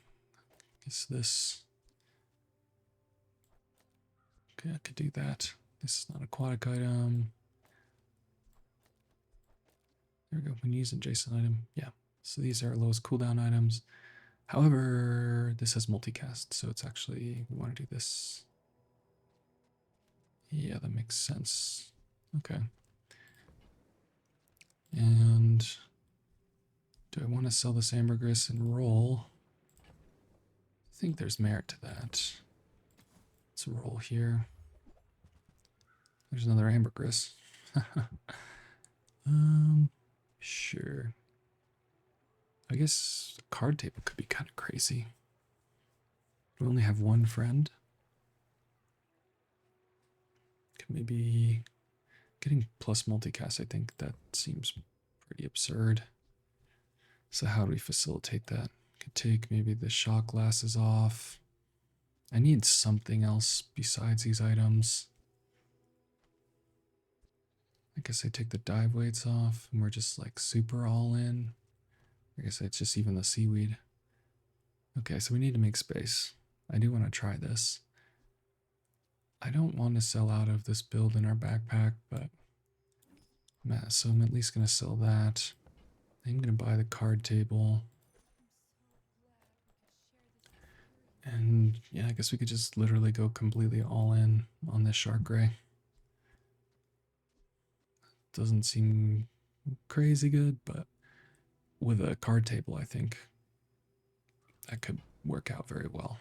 Is this? Okay, I could do that. This is not an aquatic item. There we go. When you use an adjacent item. Yeah. So these are lowest cooldown items. However, this has multicast, so it's actually, we want to do this. Yeah, that makes sense. Okay. And do I want to sell this ambergris and roll? I think there's merit to that. Let's roll here. There's another ambergris. Sure. I guess a card table could be kind of crazy. We only have one friend. Could maybe getting plus multicast, I think that seems pretty absurd. So how do we facilitate that? Could take maybe the shot glasses off. I need something else besides these items. I guess I take the dive weights off and we're just like super all in. I guess it's just even the seaweed. Okay, so we need to make space. I do want to try this. I don't want to sell out of this build in our backpack, but so I'm at least going to sell that. I'm going to buy the card table. And yeah, I guess we could just literally go completely all in on this sharkray. Doesn't seem crazy good, but with a card table, I think that could work out very well.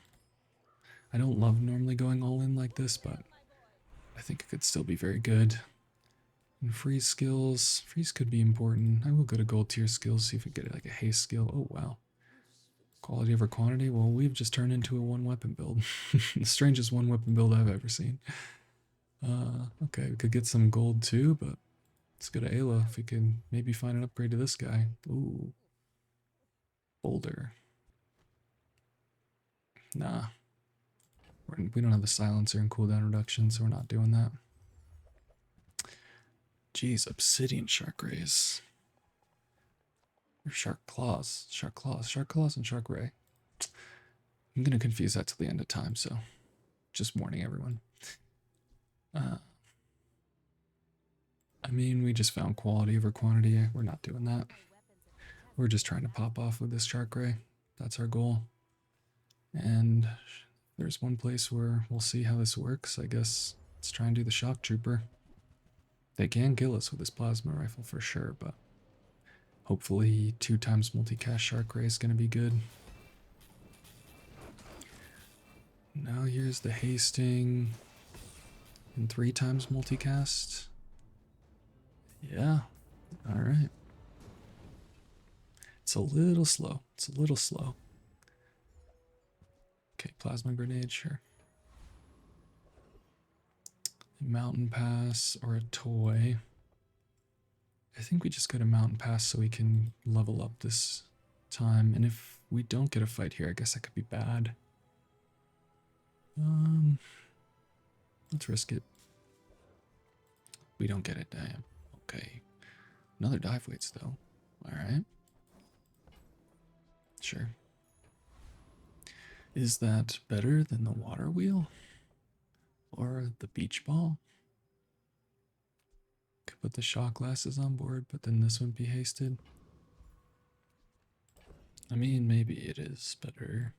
I don't love normally going all in like this, but I think it could still be very good. And freeze skills. Freeze could be important. I will go to gold tier skills, see if we get like a haste skill. Oh, wow. Quality over quantity. Well, we've just turned into a one weapon build. The strangest one weapon build I've ever seen. Okay, we could get some gold too, but let's go to Ayla if we can maybe find an upgrade to this guy. Ooh. Boulder. Nah. We don't have the silencer and cooldown reduction, so we're not doing that. Jeez, obsidian sharkrays. Or shark claws. Shark claws. Shark claws and sharkray. I'm going to confuse that till the end of time, so just warning everyone. I mean, we just found quality over quantity. We're not doing that. We're just trying to pop off with this sharkray. That's our goal. And there's one place where we'll see how this works. I guess let's try and do the shock trooper. They can kill us with this plasma rifle for sure, but hopefully 2 times multicast sharkray is going to be good. Now here's the hasting and 3 times multicast. Yeah, all right. It's a little slow. It's a little slow. Okay, plasma grenade, sure. A mountain pass or a toy. I think we just go to mountain pass so we can level up this time. And if we don't get a fight here, I guess that could be bad. Let's risk it. We don't get it, damn. Okay. Another dive weights though. Alright. Sure. Is that better than the water wheel? Or the beach ball? Could put the shot glasses on board, but then this wouldn't be hasted. I mean, maybe it is better.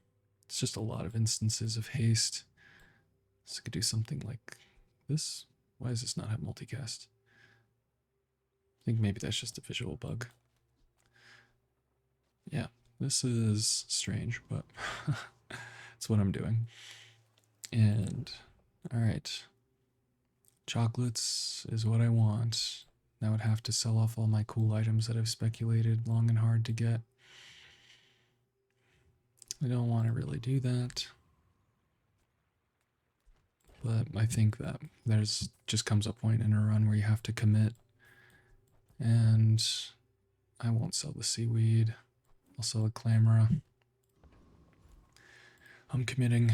It's just a lot of instances of haste. So I could do something like this. Why does this not have multicast? I think maybe that's just a visual bug. Yeah, this is strange, but it's what I'm doing. And, alright. Chocolates is what I want. I would have to sell off all my cool items that I've speculated long and hard to get. I don't want to really do that. But I think that there's just comes a point in a run where you have to commit. And I won't sell the seaweed. I'll sell the clamera. I'm committing,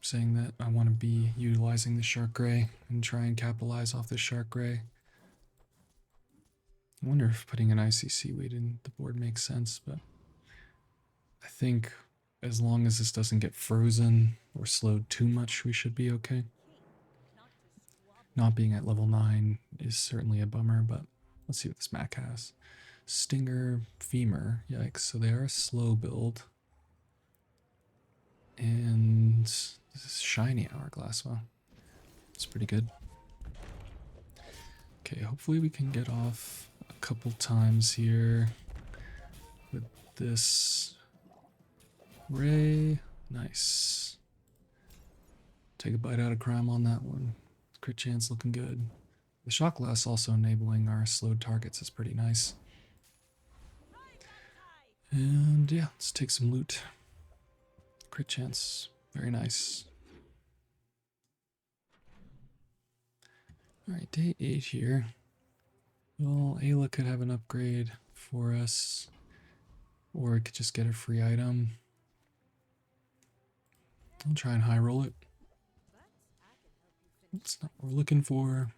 saying that I want to be utilizing the sharkray and try and capitalize off the sharkray. I wonder if putting an icy seaweed in the board makes sense, but I think as long as this doesn't get frozen or slowed too much, we should be okay. Not being at level 9 is certainly a bummer, but let's see what this Mac has. Stinger, Femur, yikes. So they are a slow build. And this is shiny Hourglass, well, it's pretty good. Okay, hopefully we can get off a couple times here with this ray. Nice. Take a bite out of crime on that one. Crit chance looking good. The shock glass also enabling our slowed targets is pretty nice. And yeah, let's take some loot. Crit chance, very nice. Alright, day 8 here. Well, Ayla could have an upgrade for us, or it could just get a free item. I'll try and high roll it. That's not what we're looking for.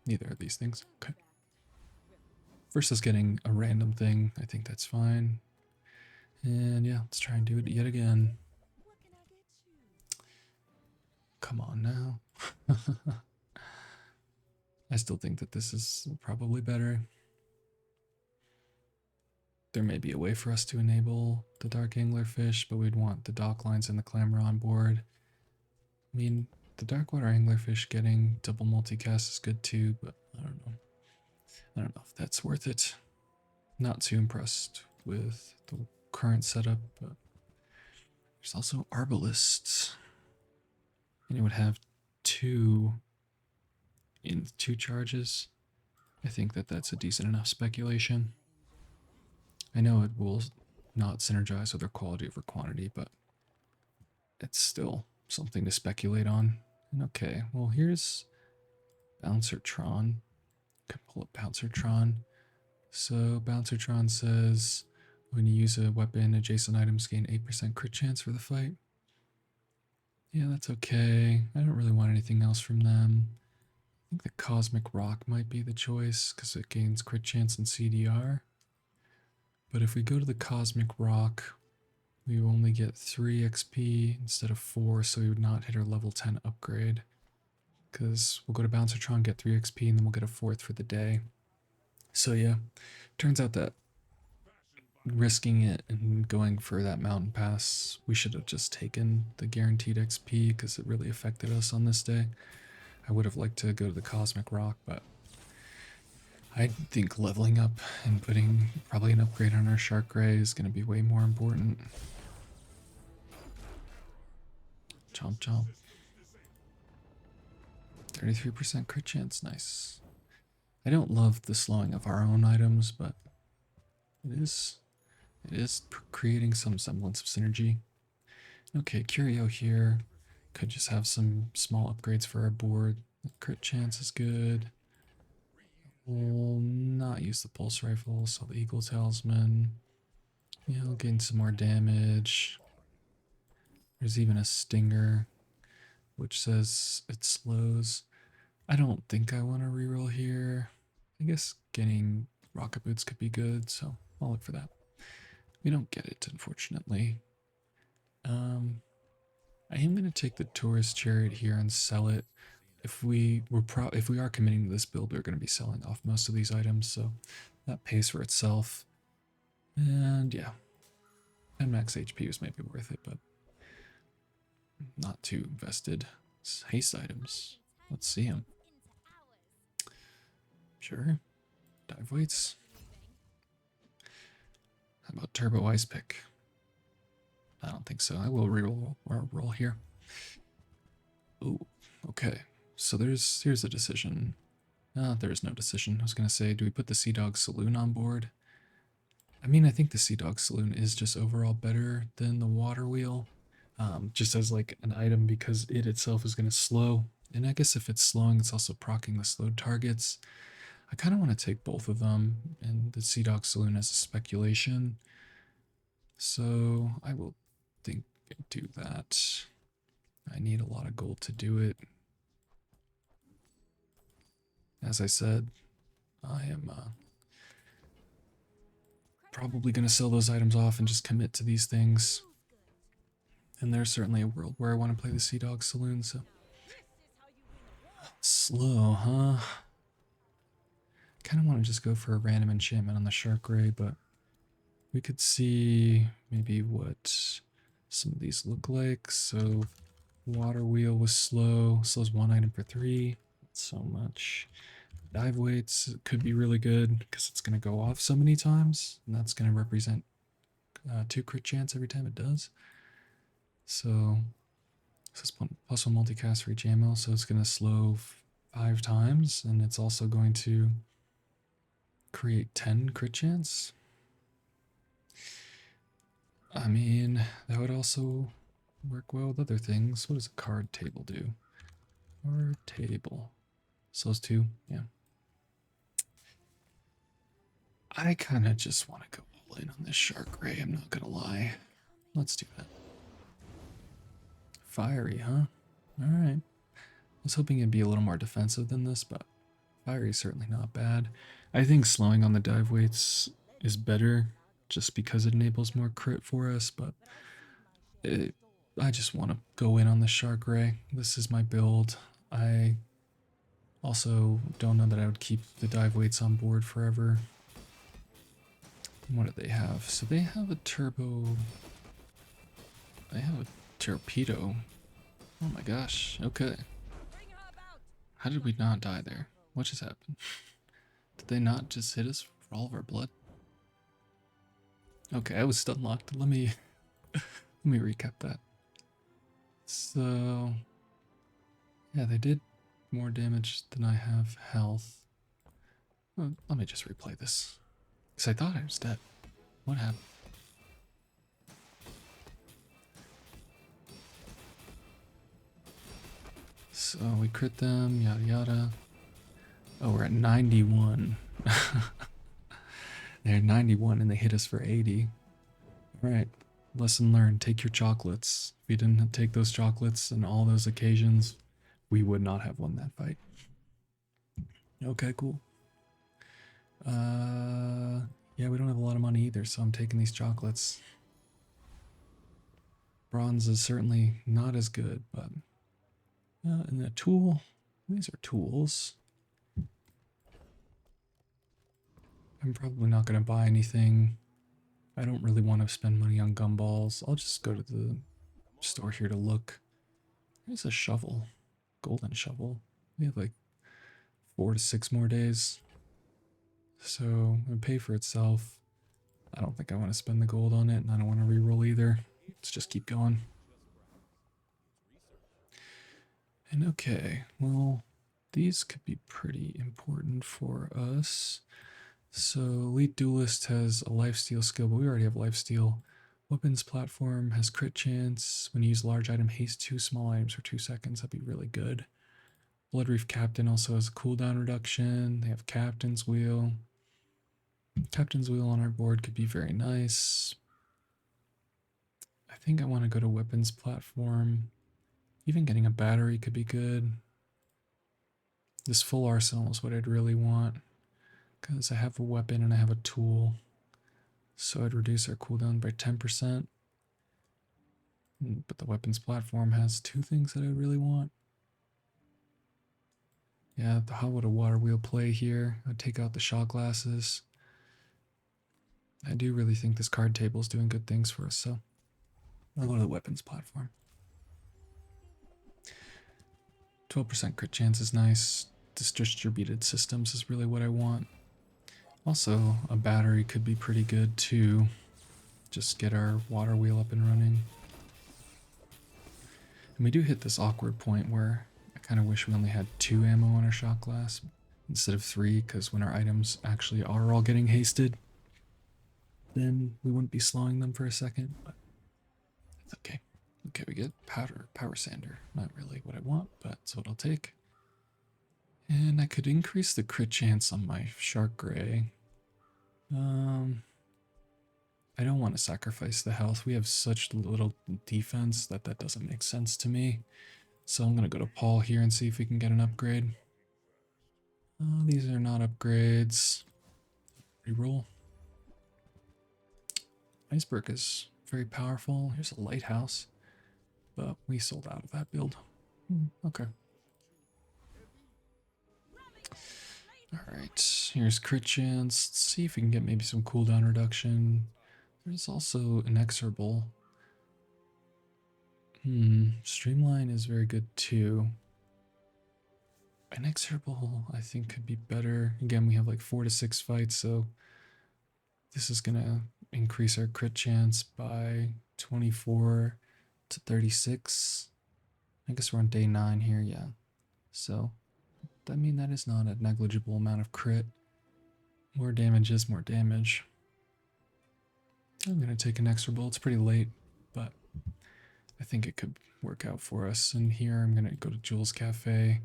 Neither of these things. Okay. Versus getting a random thing, I think that's fine. And yeah, let's try and do it yet again. Come on now. I still think that this is probably better. There may be a way for us to enable the Dark Anglerfish, but we'd want the dock lines and the clamor on board. I mean, the Darkwater Anglerfish getting double multicast is good too, but I don't know. I don't know if that's worth it. Not too impressed with the current setup, but there's also Arbalists. And it would have two charges. I think that that's a decent enough speculation. I know it will not synergize with their quality over quantity, but it's still something to speculate on. And okay, well here's Bouncertron. Can pull up Bouncertron. So Bouncertron says when you use a weapon, adjacent items gain 8% crit chance for the fight. Yeah, that's okay. I don't really want anything else from them. I think the Cosmic Rock might be the choice because it gains crit chance and CDR. But if we go to the Cosmic Rock, we only get 3 XP instead of 4, so we would not hit our level 10 upgrade. Because we'll go to Bouncertron, get 3 XP, and then we'll get a 4th for the day. So yeah, turns out that risking it and going for that mountain pass, we should have just taken the guaranteed XP because it really affected us on this day. I would have liked to go to the Cosmic Rock, but I think leveling up and putting probably an upgrade on our sharkray is going to be way more important. Chomp chomp. 33% crit chance, nice. I don't love the slowing of our own items, but it is creating some semblance of synergy. Okay, Curio here. Could just have some small upgrades for our board. The crit chance is good. We'll not use the pulse rifle, so the Eagle Talisman. Yeah, we'll gain some more damage. There's even a Stinger, which says it slows. I don't think I want to reroll here. I guess getting Rocket Boots could be good, so I'll look for that. We don't get it, unfortunately. I am going to take the Tourist Chariot here and sell it. If we are committing to this build, we're going to be selling off most of these items, so that pays for itself. And yeah, 10 max HP was maybe worth it, but not too invested. It's haste items. Let's see them. Sure. Dive weights. How about Turbo Ice Pick? I don't think so. I will reroll or roll here. Ooh, okay. So here's a decision. There's no decision. I was gonna say, do we put the Sea Dog Saloon on board? I mean, I think the Sea Dog Saloon is just overall better than the Water Wheel, just as like an item because it itself is gonna slow. And I guess if it's slowing, it's also proccing the slowed targets. I kind of want to take both of them, and the Sea Dog Saloon as a speculation. So I will do that. I need a lot of gold to do it. As I said, I am Probably going to sell those items off and just commit to these things. And there's certainly a world where I want to play the Sea Dog Saloon, so. Slow, huh? Kind of want to just go for a random enchantment on the sharkray, but we could see maybe what some of these look like. So water wheel was slow. Slows one item for 3. Not so much. Dive weights could be really good because it's going to go off so many times, and that's going to represent 2 crit chance every time it does. So it's plus 1 multicast for each ammo, so it's going to slow 5 times, and it's also going to create 10 crit chance. I mean, that would also work well with other things. What does a card table do? Card table. Slows 2, yeah. I kind of just want to go all in on this sharkray, I'm not gonna lie. Let's do that. Fiery, huh? Alright. I was hoping it'd be a little more defensive than this, but fiery is certainly not bad. I think slowing on the dive weights is better just because it enables more crit for us, but I just want to go in on the sharkray. This is my build. I also don't know that I would keep the dive weights on board forever. What do they have? So they have a turbo. They have a torpedo. Oh my gosh. Okay. How did we not die there? What just happened? Did they not just hit us for all of our blood? Okay, I was stun locked. Let me recap that. So yeah, they did more damage than I have health. Well, let me just replay this. Because I thought I was dead. What happened? So we crit them, yada yada. Oh, we're at 91. They're at 91 and they hit us for 80. Alright, lesson learned. Take your chocolates. If we didn't take those chocolates on all those occasions, we would not have won that fight. Okay, cool. Yeah, we don't have a lot of money either, so I'm taking these chocolates. Bronze is certainly not as good, but and a tool. These are tools. I'm probably not going to buy anything. I don't really want to spend money on gumballs. I'll just go to the store here to look. There's a shovel. Golden shovel. We have like 4 to 6 more days. So it'll pay for itself. I don't think I want to spend the gold on it, and I don't want to reroll either. Let's just keep going. And okay, well, these could be pretty important for us. So Elite Duelist has a lifesteal skill, but we already have lifesteal. Weapons platform has crit chance. When you use large item, haste 2 small items for 2 seconds. That'd be really good. Bloodreef Captain also has a cooldown reduction. They have Captain's Wheel. Captain's Wheel on our board could be very nice. I think I want to go to weapons platform. Even getting a battery could be good. This full arsenal is what I'd really want, because I have a weapon and I have a tool. So I'd reduce our cooldown by 10%. But the weapons platform has 2 things that I really want. Yeah, how would a water wheel play here? I'd take out the shot glasses. I do really think this card table is doing good things for us, so I'll go to the weapons platform. 12% crit chance is nice. Distributed systems is really what I want. Also, a battery could be pretty good too. Just get our water wheel up and running. And we do hit this awkward point where I kind of wish we only had 2 ammo on our shot glass instead of 3, because when our items actually are all getting hasted, then we wouldn't be slowing them for a second, but that's okay. Okay, we get power sander. Not really what I want, but that's what I'll take. And I could increase the crit chance on my sharkray. I don't want to sacrifice the health. We have such little defense that doesn't make sense to me. So I'm going to go to Paul here and see if we can get an upgrade. These are not upgrades. Reroll. Iceberg is very powerful. Here's a lighthouse, but we sold out of that build. Okay. Alright, here's crit chance. Let's see if we can get maybe some cooldown reduction. There's also inexorable. Streamline is very good too. Inexorable, I think, could be better. Again, we have like 4 to 6 fights, so this is gonna increase our crit chance by 24 to 36. I guess we're on day 9 here, yeah. So, I mean, that is not a negligible amount of crit. More damage is more damage. I'm gonna take inexorable. It's pretty late, but I think it could work out for us. And here I'm gonna go to Jules Cafe.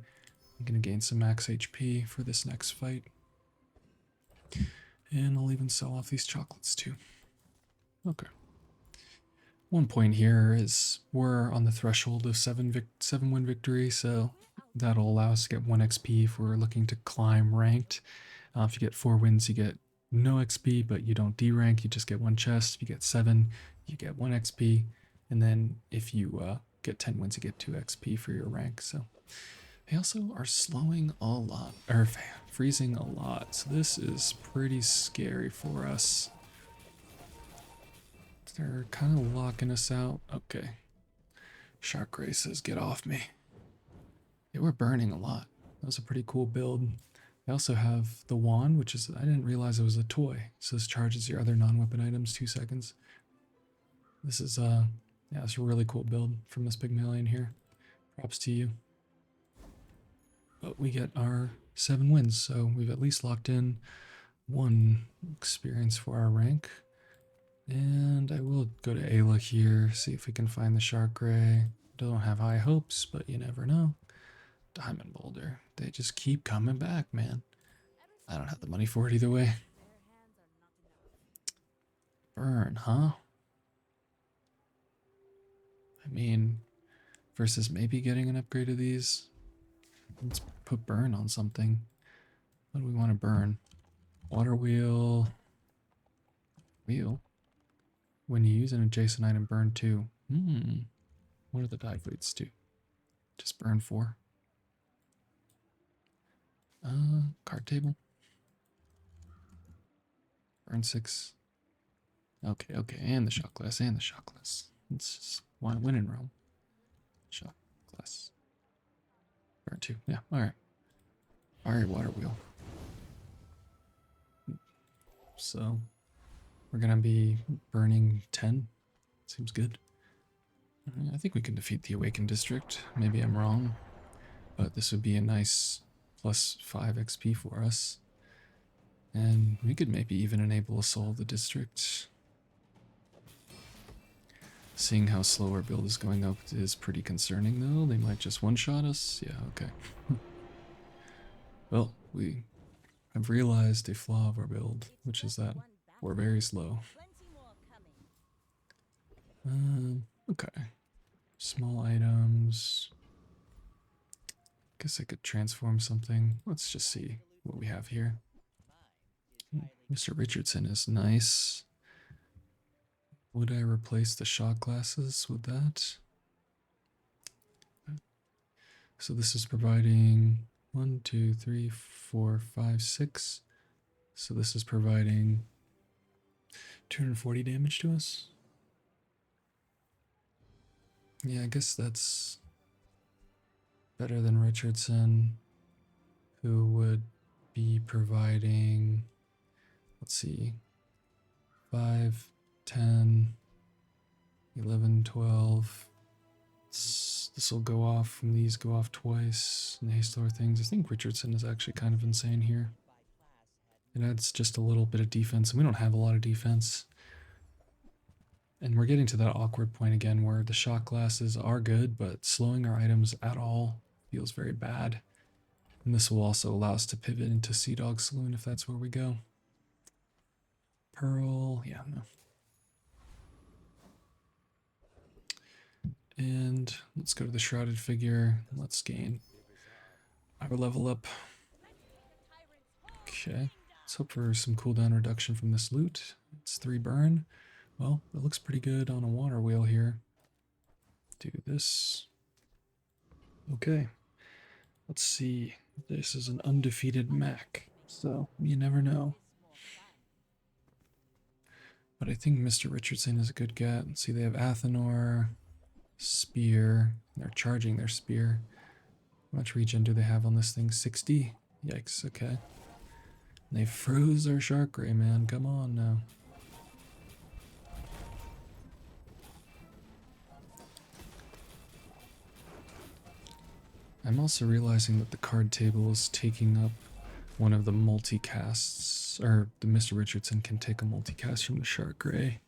I'm gonna gain some max HP for this next fight. And I'll even sell off these chocolates too. Okay. One point here is we're on the threshold of 7 win victory, so that'll allow us to get 1 XP if we're looking to climb ranked. If you get 4 wins, you get no XP, but you don't D-rank, you just get 1 chest. If you get 7, you get 1 XP. And then if you get 10 wins, you get 2 XP for your rank. So they also are slowing a lot, or freezing a lot. So this is pretty scary for us. They're kind of locking us out. Okay. Sharkray says, get off me. They were burning a lot. That was a pretty cool build. They also have the wand, which is, I didn't realize it was a toy. So this charges your other non-weapon items 2 seconds. This is, yeah, it's a really cool build from this Pygmalion here. Props to you. But we get our 7 wins, so we've at least locked in 1 experience for our rank. And I will go to Ayla here, see if we can find the sharkray. Don't have high hopes, but you never know. Diamond boulder. They just keep coming back, man. I don't have the money for it either way. Burn, huh? I mean, versus maybe getting an upgrade of these. Let's put burn on something. What do we want to burn? Water wheel. Wheel. When you use an adjacent item, burn 2. What do the die fleets do? Just burn 4. Card table. Burn 6. Okay, and the shot glass, It's just win in Rome. Shot glass. Burn 2. Yeah, alright. Alright, water wheel. So we're gonna be burning 10. Seems good. I think we can defeat the Awakened District. Maybe I'm wrong. But this would be a nice plus 5 XP for us. And we could maybe even enable a Soul of the District. Seeing how slow our build is going up is pretty concerning though. They might just one-shot us. Yeah, okay. Well, we have realized a flaw of our build, which is that we're very slow. Okay. Small items. Guess I could transform something. Let's just see what we have here. Mr. Richardson is nice. Would I replace the shot glasses with that? So this is providing 1, 2, 3, 4, 5, 6. So this is providing 240 damage to us. Yeah, I guess that's better than Richardson, who would be providing, let's see, 5, 10, 11, 12. This will go off, and these go off twice, and the haste lower things. I think Richardson is actually kind of insane here. It adds just a little bit of defense, and we don't have a lot of defense. And we're getting to that awkward point again where the shot glasses are good, but slowing our items at all feels very bad. And this will also allow us to pivot into Sea Dog Saloon if that's where we go. Pearl, yeah, no. And let's go to the Shrouded Figure. Let's gain our level up. Okay, let's hope for some cooldown reduction from this loot. It's 3 burn. Well, it looks pretty good on a water wheel here. Do this. Okay. Let's see. This is an undefeated Mac, so you never know. But I think Mr. Richardson is a good get. Let's see, they have Athenor, Spear. They're charging their Spear. How much regen do they have on this thing? 60? Yikes, okay. They froze our sharkray, man. Come on now. I'm also realizing that the card table is taking up one of the multicasts, or the Mr. Richardson can take a multicast from the sharkray,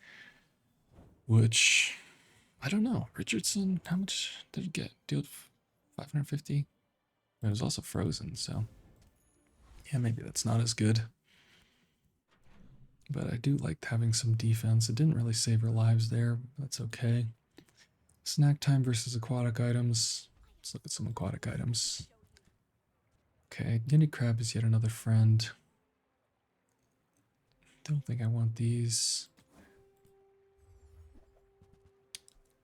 which, I don't know. Richardson, how much did it get? Deal 550? It was also frozen, so yeah, maybe that's not as good. But I do like having some defense. It didn't really save our lives there. That's okay. Snack time versus aquatic items. Let's look at some aquatic items. Okay, guinea crab is yet another friend. Don't think I want these.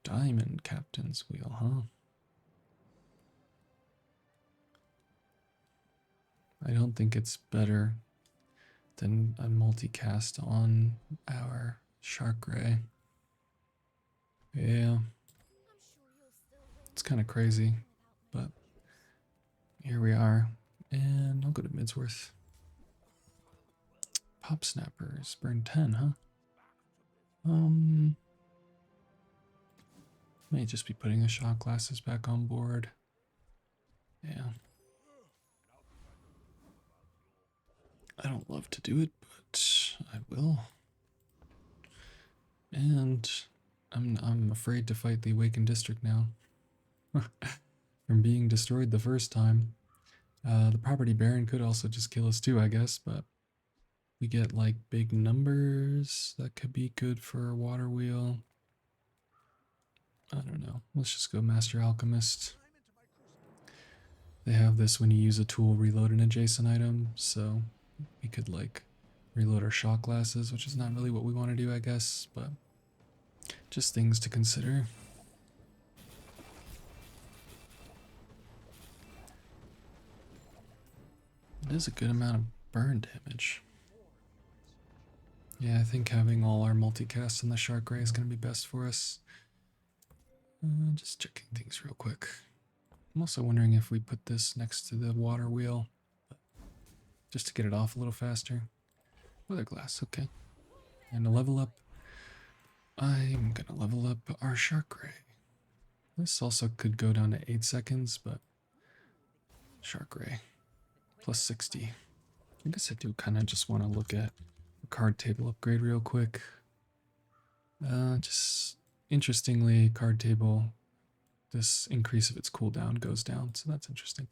Diamond captain's wheel, huh? I don't think it's better than a multicast on our sharkray. Yeah. It's kind of crazy, but here we are. And I'll go to Midsworth. Pop snappers, burn 10, huh? May just be putting the shot glasses back on board. Yeah. I don't love to do it, but I will. And I'm afraid to fight the Awakened District now. From being destroyed the first time. The Property Baron could also just kill us too, I guess, but we get like big numbers. That could be good for a water wheel. I don't know. Let's just go Master Alchemist. They have this when you use a tool, reload an adjacent item, so we could like reload our shot glasses, which is not really what we want to do, I guess, but just things to consider. It is a good amount of burn damage. Yeah, I think having all our multicast in the sharkray is going to be best for us. Just checking things real quick. I'm also wondering if we put this next to the water wheel, just to get it off a little faster. Weather glass, okay. And to level up, I'm gonna level up our sharkray. This also could go down to 8 seconds, but sharkray plus 60. I guess I do kind of just want to look at the card table upgrade real quick. Just interestingly, card table, this increase of its cooldown goes down, so that's interesting.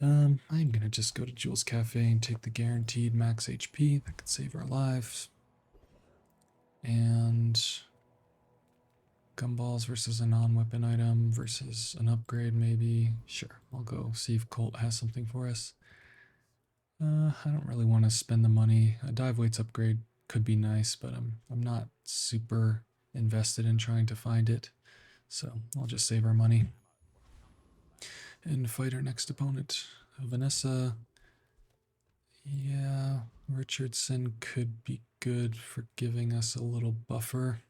I'm gonna just go to Jules Cafe and take the guaranteed max HP. That could save our lives. And gumballs versus a non-weapon item versus an upgrade, maybe. Sure, I'll go see if Colt has something for us. I don't really want to spend the money. A dive weights upgrade could be nice, but I'm not super invested in trying to find it. So I'll just save our money and fight our next opponent. Vanessa. Yeah, Richardson could be good for giving us a little buffer.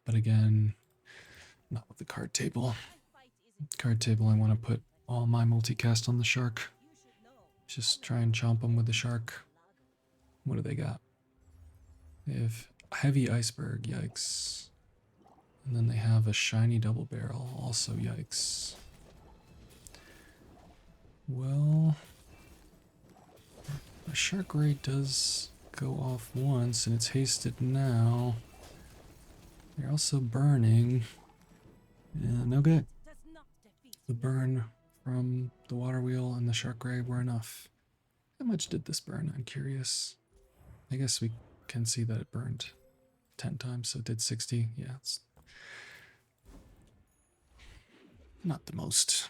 But again, not with the card table. Card table, I want to put all my multicast on the shark. Just try and chomp them with the shark. What do they got? They have heavy iceberg, yikes. And then they have a shiny double barrel, also yikes. Well, a sharkray does go off once and it's hasted now. They're also burning. Yeah, no good. The burn from the water wheel and the sharkray were enough. How much did this burn? I'm curious. I guess we can see that it burned 10 times, so it did 60. Yeah, it's not the most,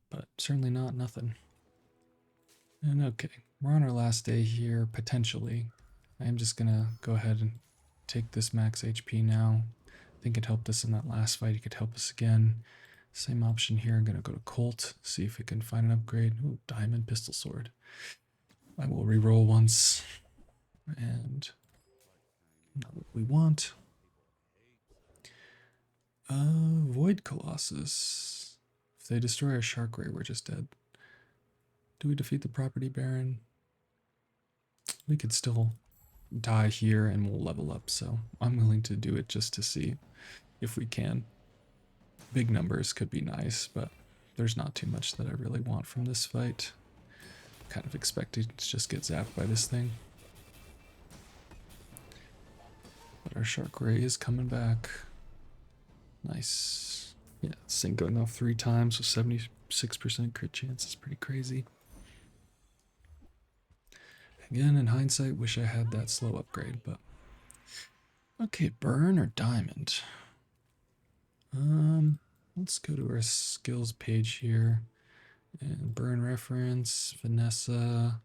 but certainly not nothing. And okay, we're on our last day here, potentially. I am just gonna go ahead and take this max HP now. I think it helped us in that last fight. It could help us again. Same option here. I'm gonna go to Colt, see if we can find an upgrade. Ooh, diamond pistol sword. I will reroll once, and not what we want. Void Colossus. If they destroy our sharkray, we're just dead. Do we defeat the property baron? We could still die here and we'll level up, so I'm willing to do it just to see if we can. Big numbers could be nice, but there's not too much that I really want from this fight. Kind of expected to just get zapped by this thing. But our sharkray is coming back. Nice. Yeah, sync going off 3 times with 76% crit chance is pretty crazy. Again, in hindsight, wish I had that slow upgrade, but... Okay, burn or diamond? Let's go to our skills page here. And burn reference, Vanessa.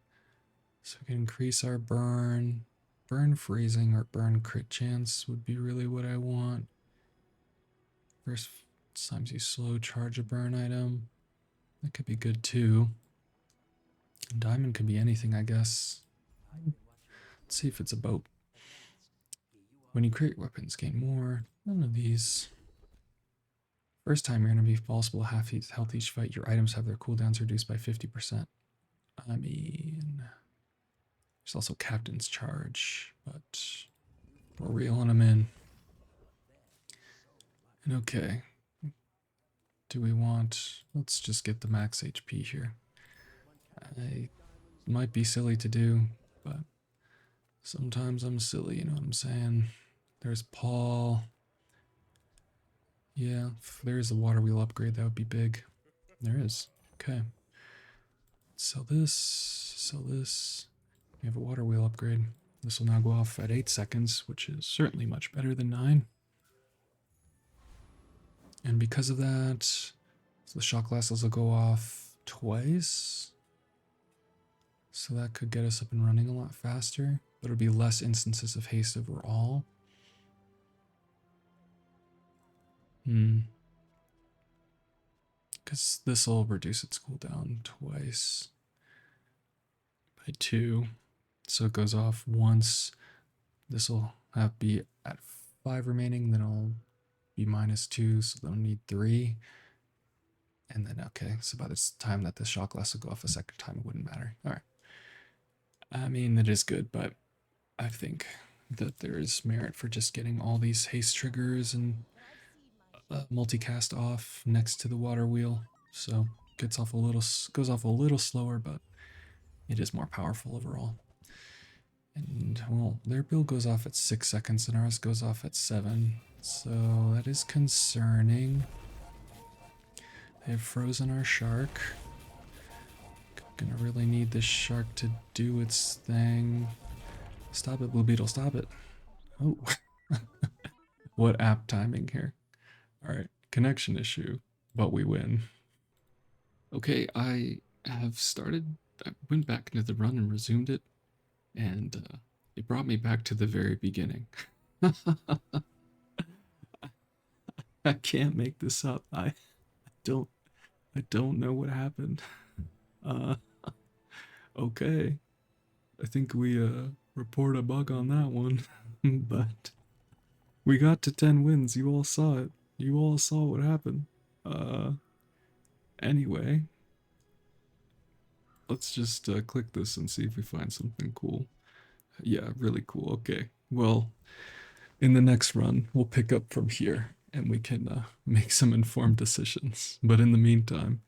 So we can increase our burn. Burn freezing or burn crit chance would be really what I want. First times you slow charge a burn item. That could be good too. Diamond could be anything, I guess. Let's see if it's a boat. When you create weapons, gain more. None of these. First time you're going to be possible half health each fight. Your items have their cooldowns reduced by 50%. I mean, there's also Captain's Charge, but we're reeling them in. And okay, do we want, let's just get the max HP here. I might be silly to do, but sometimes I'm silly, you know what I'm saying? There's Paul. Yeah, if there is a water wheel upgrade, that would be big. There is. Okay. Sell this, sell this. We have a water wheel upgrade. This will now go off at 8 seconds, which is certainly much better than 9. And because of that, so the shot glasses will go off twice. So that could get us up and running a lot faster, but it'll be less instances of haste overall. Because this will reduce its cooldown twice by 2. So it goes off once. This will have be at 5 remaining, then it'll be -2, so they'll need 3. And then, okay, so by the time that the shot glass will go off a second time, it wouldn't matter. All right. I mean, it is good, but I think that there is merit for just getting all these haste triggers and multicast off next to the water wheel. So goes off a little slower, but it is more powerful overall. And well, their build goes off at 6 seconds and ours goes off at 7. So that is concerning. They have frozen our shark. Gonna really need this shark to do its thing. Stop it, Blue Beetle, stop it. Oh. What apt timing here. Alright, connection issue, but we win. Okay, I went back into the run and resumed it, and it brought me back to the very beginning. I can't make this up. I don't know what happened. Okay. I think we report a bug on that one. But we got to 10 wins. You all saw it. You all saw what happened. Anyway, let's just click this and see if we find something cool. Yeah, really cool. Okay. Well, in the next run, we'll pick up from here and we can make some informed decisions. But in the meantime,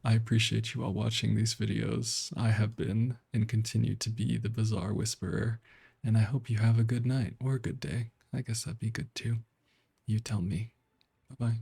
I appreciate you all watching these videos. I have been and continue to be the Bazaar Whisperer, and I hope you have a good night or a good day. I guess that'd be good too. You tell me. Bye-bye.